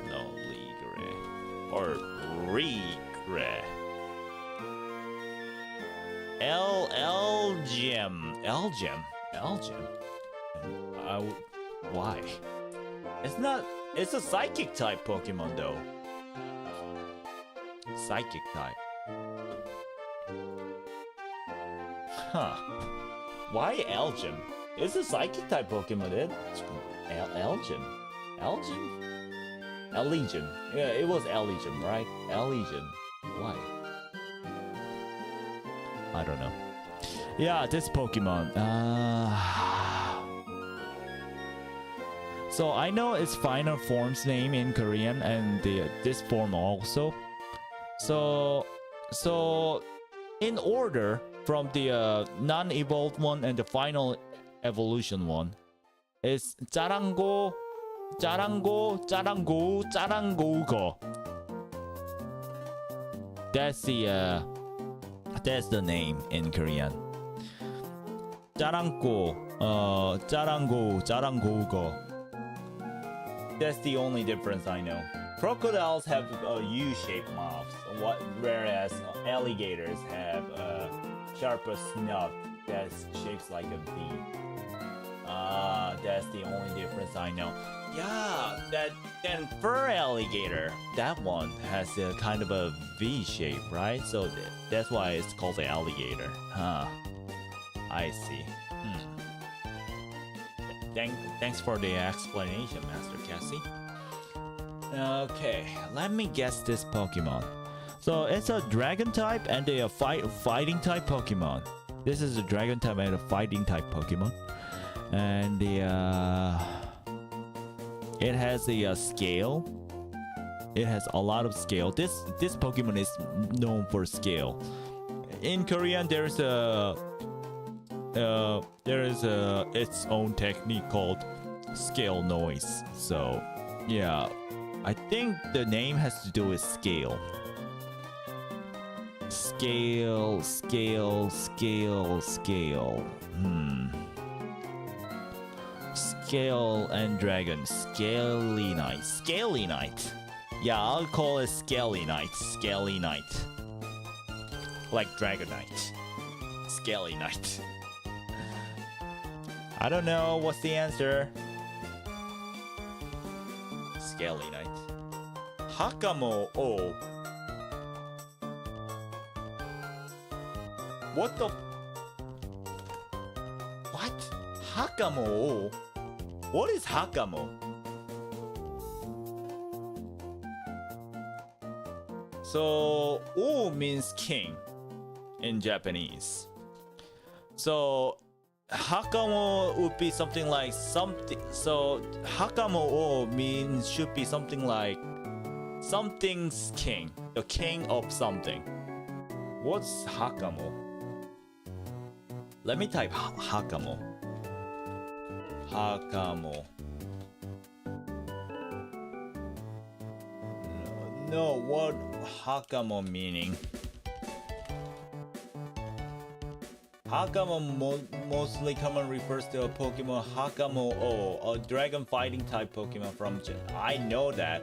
No, Ligre. Or Regre. Elgem. Why? It's a psychic type Pokemon though. Psychic type. Huh. Why Elgem? It's a psychic type Pokemon, dude. Elgem. Elgem. Yeah, it was Elgem, right? Elgem. Why? I don't know. Yeah, this Pokemon. So I know its final form's name in Korean and this form also. So in order from the non-evolved one and the final evolution one, it's Jarango. That's the name in Korean. Jarango. That's the only difference I know. Crocodiles have U-shaped mouths, whereas alligators have a sharper snout that's shaped like a V. That's the only difference I know. Yeah, then fur alligator, that one has a kind of a V shape, right? So that's why it's called the alligator. Huh. I see. Thanks for the explanation, Master Cassie. Okay, let me guess this Pokemon. So it's a dragon type and a fighting type Pokemon. This is a dragon type and a fighting type Pokemon. And it has a scale. It has a lot of scale. This Pokemon is known for scale. In Korean, there's its own technique called scale noise. So yeah, I think the name has to do with scale. Scale. Scale and dragon. Scaly Knight. Yeah, I'll call it Scaly Knight. Like Dragonite. Scaly Knight. I don't know what's the answer. Scaly Knight. Hakamo O. What the? What? Hakamo O? What is Hakamo? So O means king in Japanese. So Hakamo would be something like something. So Hakamo O means should be something like something's king, the king of something. What's Hakamo? Let me type Hakamo. Hakamo. No, what Hakamo meaning? Hakamo mostly common refers to a Pokemon Hakamo O, a dragon fighting type Pokemon from Japan. I know that.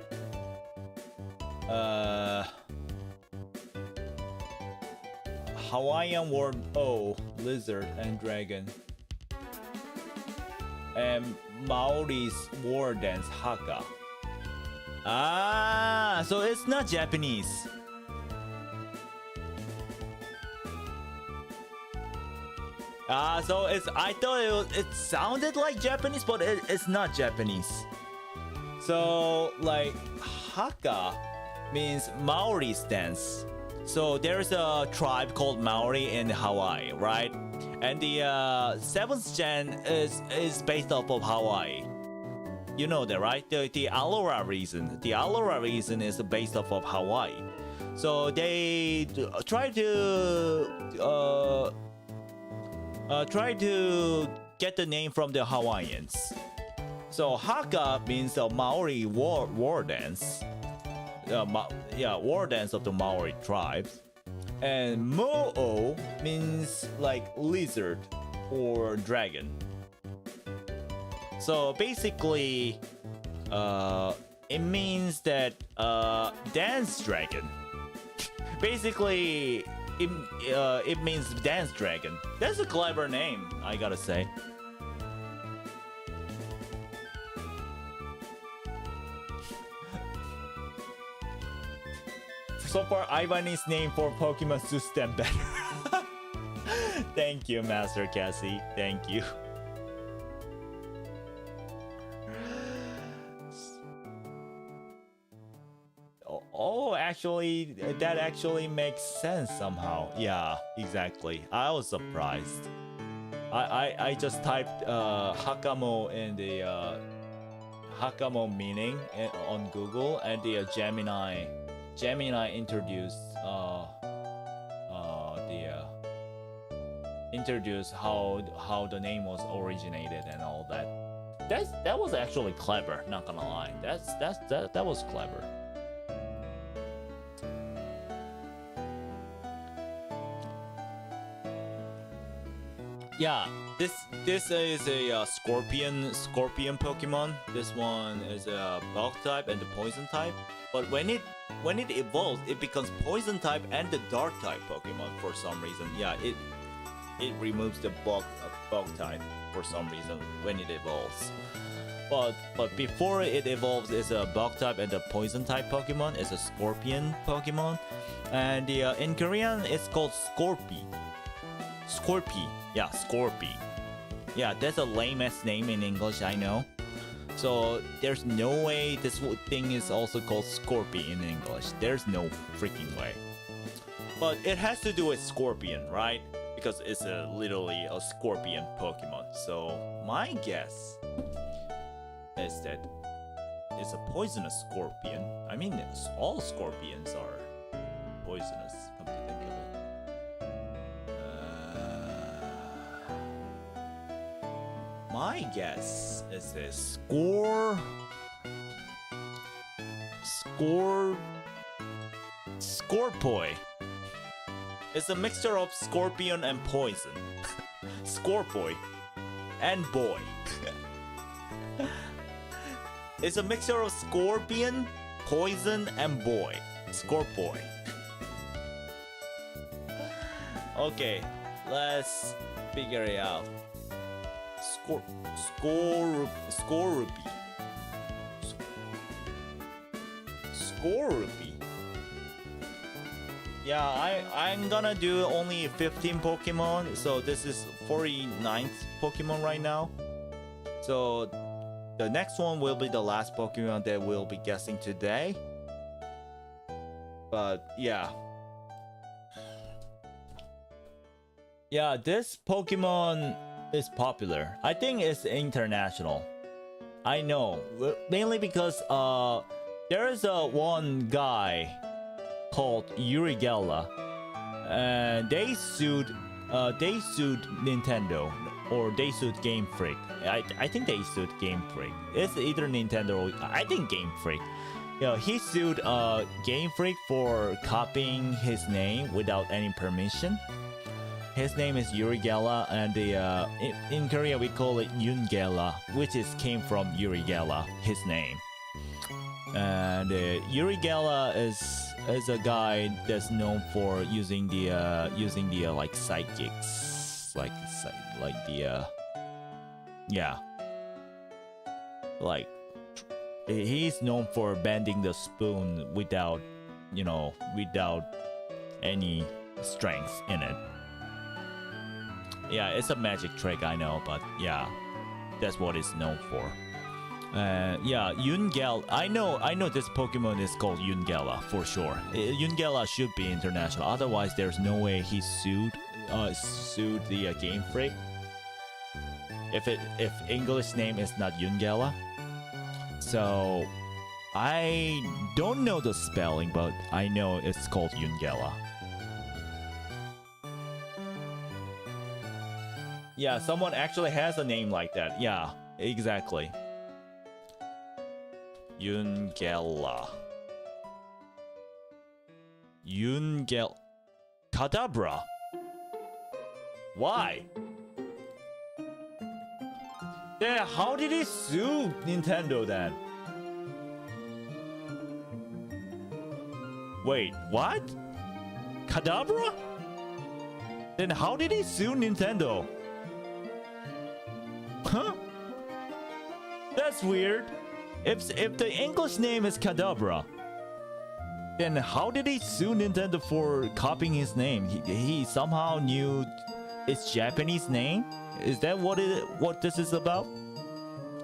Hawaiian word O, lizard and dragon. And Maori's word dance Haka. Ah, so it's not Japanese. So I thought it sounded like Japanese, but it's not Japanese. So like Haka means Maori's dance. So there's a tribe called Maori in Hawaii, right? And the 7th gen is based off of Hawaii. You know that, right? The Alola region. The Alola region is based off of Hawaii. So they try to get the name from the Hawaiians. So Haka means a Maori war dance. War dance of the Maori tribes. And Mo'o means like lizard or dragon. So basically, it means that dance dragon. Basically, it means dance dragon. That's a clever name, I gotta say. So far, Ivan's name for Pokemon suits them better. Thank you, Master Cassie. Thank you. Oh, actually, that actually makes sense somehow. Yeah, exactly. I was surprised. I just typed Hakamo in the Hakamo meaning on Google, and the Gemini introduced how the name was originated and all that. That was actually clever. Not gonna lie. That was clever. Yeah, This is a scorpion Pokemon. This one is a bug type and the poison type. But when it evolves, it becomes poison type and the dark type Pokemon for some reason. Yeah, it removes the bug type for some reason when it evolves. But before it evolves, it's a bug type and a poison type Pokemon. It's a scorpion Pokemon, and in Korean it's called Scorpy. Yeah, Scorpy. Yeah, that's a lame-ass name in English, I know. So there's no way this thing is also called Scorpy in English. There's no freaking way. But it has to do with Scorpion, right? Because it's literally a Scorpion Pokemon. So my guess is that it's a poisonous Scorpion. I mean, all Scorpions are poisonous. Come to think of it. My guess is this Scorpoi. It's a mixture of scorpion and poison. Scorpoi and boy. It's a mixture of scorpion, poison, and boy. Scorpoi. Okay, let's figure it out. Scorpy. Yeah, I'm gonna do only 15 Pokemon, so this is 49th Pokemon right now. So the next one will be the last Pokemon that we'll be guessing today. But yeah. Yeah, this Pokemon is popular. I think it's international. I know, mainly because there is one guy called Yurilcecil, and they sued Nintendo, or they sued Game Freak. I think they sued Game Freak. It's either Nintendo or I think Game Freak. Yeah, he sued Game Freak for copying his name without any permission. His name is Yurilcecil, and in Korea we call it Yurilcecil, which came from Yurilcecil, his name. And Yurilcecil is a guy that's known for using the like psychics, like the yeah, like he's known for bending the spoon without any strength in it. Yeah, it's a magic trick, I know, but yeah, that's what it's known for. Yeah, Yurilcecil. I know this Pokemon is called Yurilcecil for sure. Yurilcecil should be international. Otherwise, there's no way he sued the Game Freak. If English name is not Yurilcecil. So I don't know the spelling, but I know it's called Yurilcecil. Yeah, someone actually has a name like that. Yeah, exactly. Yurilcecil. Kadabra. Why? Then how did he sue Nintendo then? Wait, what? Kadabra? Then how did he sue Nintendo? Huh? That's weird. If the English name is Kadabra, then how did he sue Nintendo for copying his name? He somehow knew its Japanese name? Is that what this is about?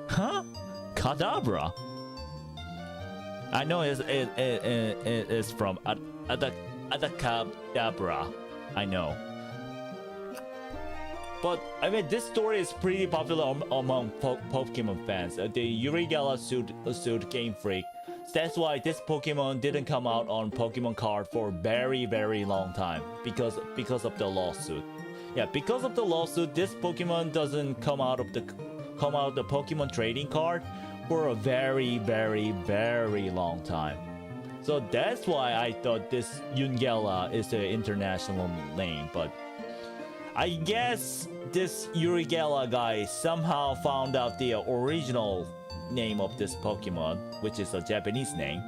Huh? Kadabra? I know it's from Adakadabra. I know. But I mean, this story is pretty popular among Pokemon fans. The Yurilcecil sued Game Freak. That's why this Pokemon didn't come out on Pokemon card for a very, very long time because of the lawsuit. Yeah, because of the lawsuit, this Pokemon doesn't come out of the Pokemon trading card for a very, very, very long time. So that's why I thought this Yurilcecil is the international name, but I guess this Yurilcecil guy somehow found out the original name of this Pokemon, which is a Japanese name.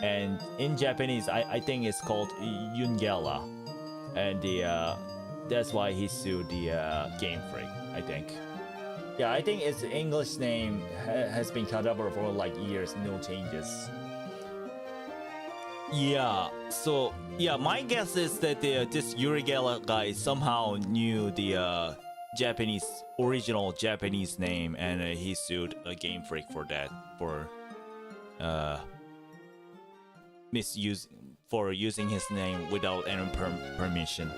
And in Japanese, I think it's called Yungela. And that's why he sued the Game Freak, I think. Yeah, I think its English name has been Kadabra for like years, no changes. Yeah, so yeah, my guess is that this Yurilcecil guy somehow knew the original Japanese name, and he sued a Game Freak for that, for using his name without any permission.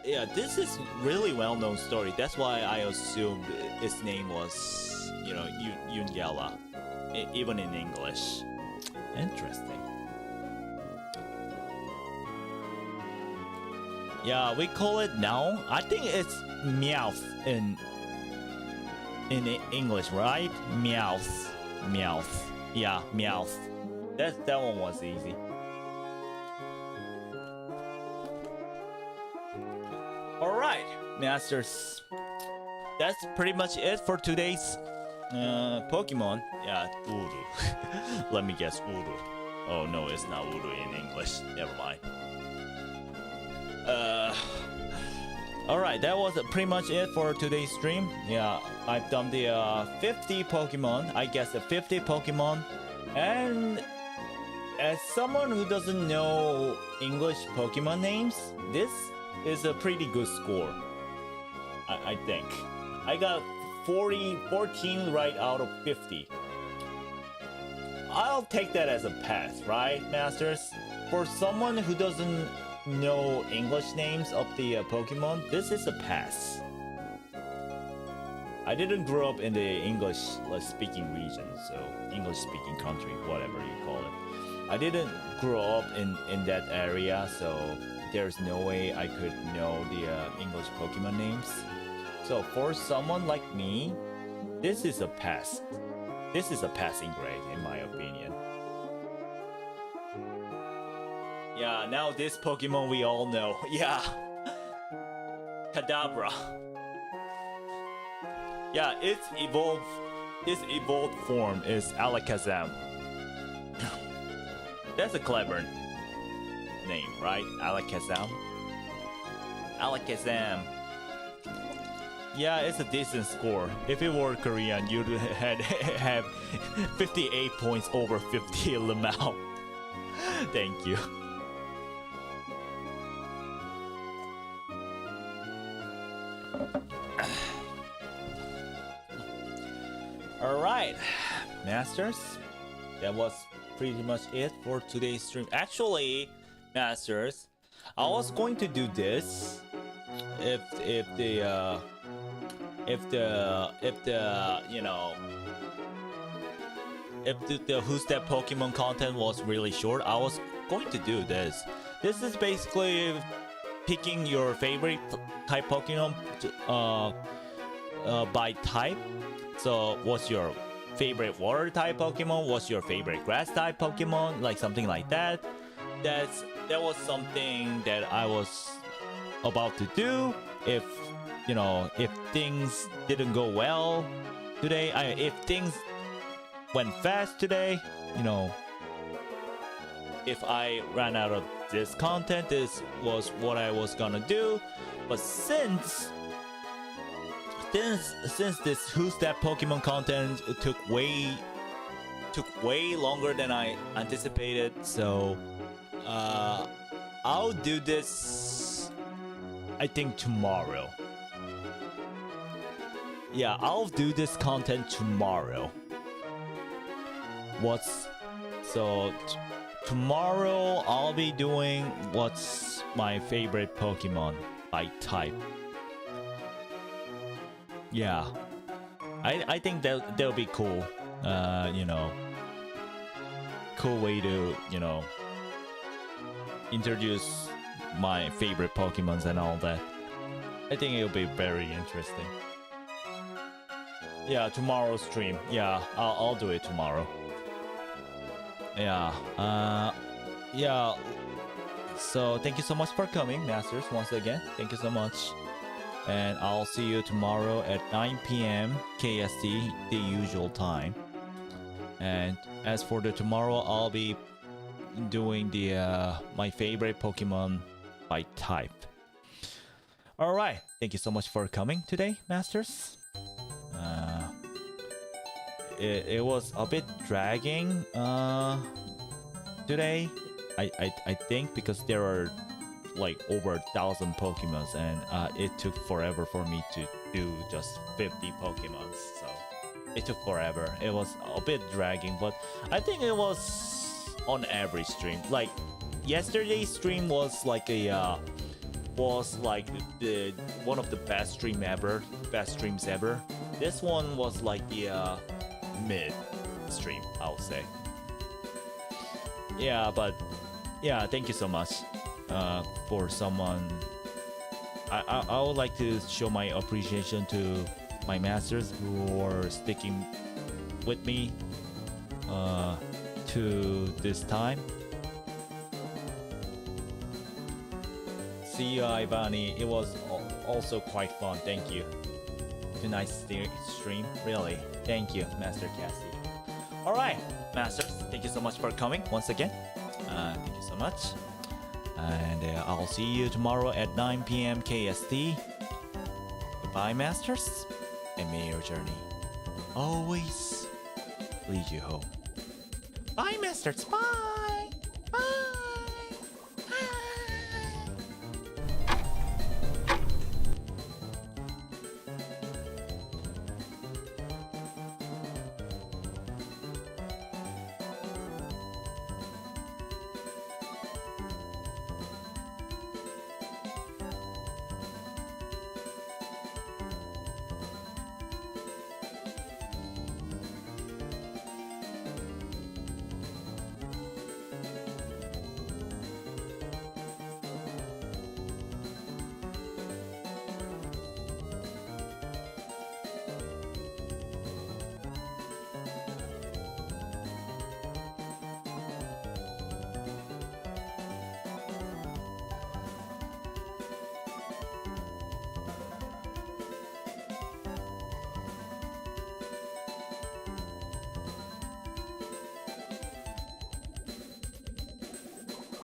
Yeah, this is really well-known story. That's why I assumed its name was, Yungela, even in English. Interesting. Yeah, we call it now. I think it's Meowth in English, right? Meowth. Yeah, Meowth. That one was easy. All right, Masters. That's pretty much it for today's Pokemon. Yeah, Uru. Let me guess, Uru. Oh no, it's not Uru in English. Never mind. Alright, that was pretty much it for today's stream. Yeah, I've done the 50 Pokemon. I guess the 50 Pokemon. And as someone who doesn't know English Pokemon names, this is a pretty good score. I think. I got 14 right out of 50. I'll take that as a pass, right, Masters? For someone who doesn't know English names of the Pokemon, this is a pass. I didn't grow up in the English speaking region, so English speaking country, whatever you call it. I didn't grow up in that area, so there's no way I could know the English Pokemon names. So for someone like me, this is a pass. This is a passing grade, in my opinion. Yeah, now this Pokemon we all know. Yeah. Kadabra. Yeah, its evolved form is Alakazam. That's a clever name, right? Alakazam. Alakazam. Yeah, it's a decent score. If it were Korean, you'd have 58 points over 50 Lamau. Thank you. Alright, Masters. That was pretty much it for today's stream. Actually, Masters, I was going to do this if the Who's That Pokemon content was really short. I was going to do this. This is basically picking your favorite type Pokemon by type. So what's your favorite water type Pokemon? What's your favorite grass type Pokemon? Like something like that. That was something that I was about to do if things didn't go well today. If things went fast today, if I ran out of this content, this was what I was gonna do. But since this Who's That Pokemon content took way longer than I anticipated, so I'll do this I think tomorrow. Yeah, I'll do this content tomorrow. Tomorrow I'll be doing what's my favorite Pokemon by type. Yeah, I think that'll be cool. Cool way to introduce my favorite Pokemons and all that. I think it'll be very interesting. Yeah, tomorrow's stream. Yeah, I'll do it tomorrow. Yeah. Yeah. So thank you so much for coming, Masters, once again. Thank you so much. And I'll see you tomorrow at 9 p.m. KST, the usual time. And as for the tomorrow, I'll be doing the my favorite Pokemon by type. All right, thank you so much for coming today, Masters. It was a bit dragging today. I think because there are like over 1,000 Pokemons, and it took forever for me to do just 50 Pokemons. So it took forever. It was a bit dragging, but I think it was on every stream. Like yesterday's stream was like the one of the best streams ever. This one was like the mid stream, I would say. Yeah, but yeah, thank you so much for someone. I would like to show my appreciation to my masters who are sticking with me to this time. See you, Ivani. It was also quite fun. Thank you. Tonight's stream, really. Thank you, Master Cassie. All right, Masters. Thank you so much for coming once again. Thank you so much. And I'll see you tomorrow at 9 p.m. KST. Goodbye, Masters. And may your journey always lead you home. Bye, Masters. Bye.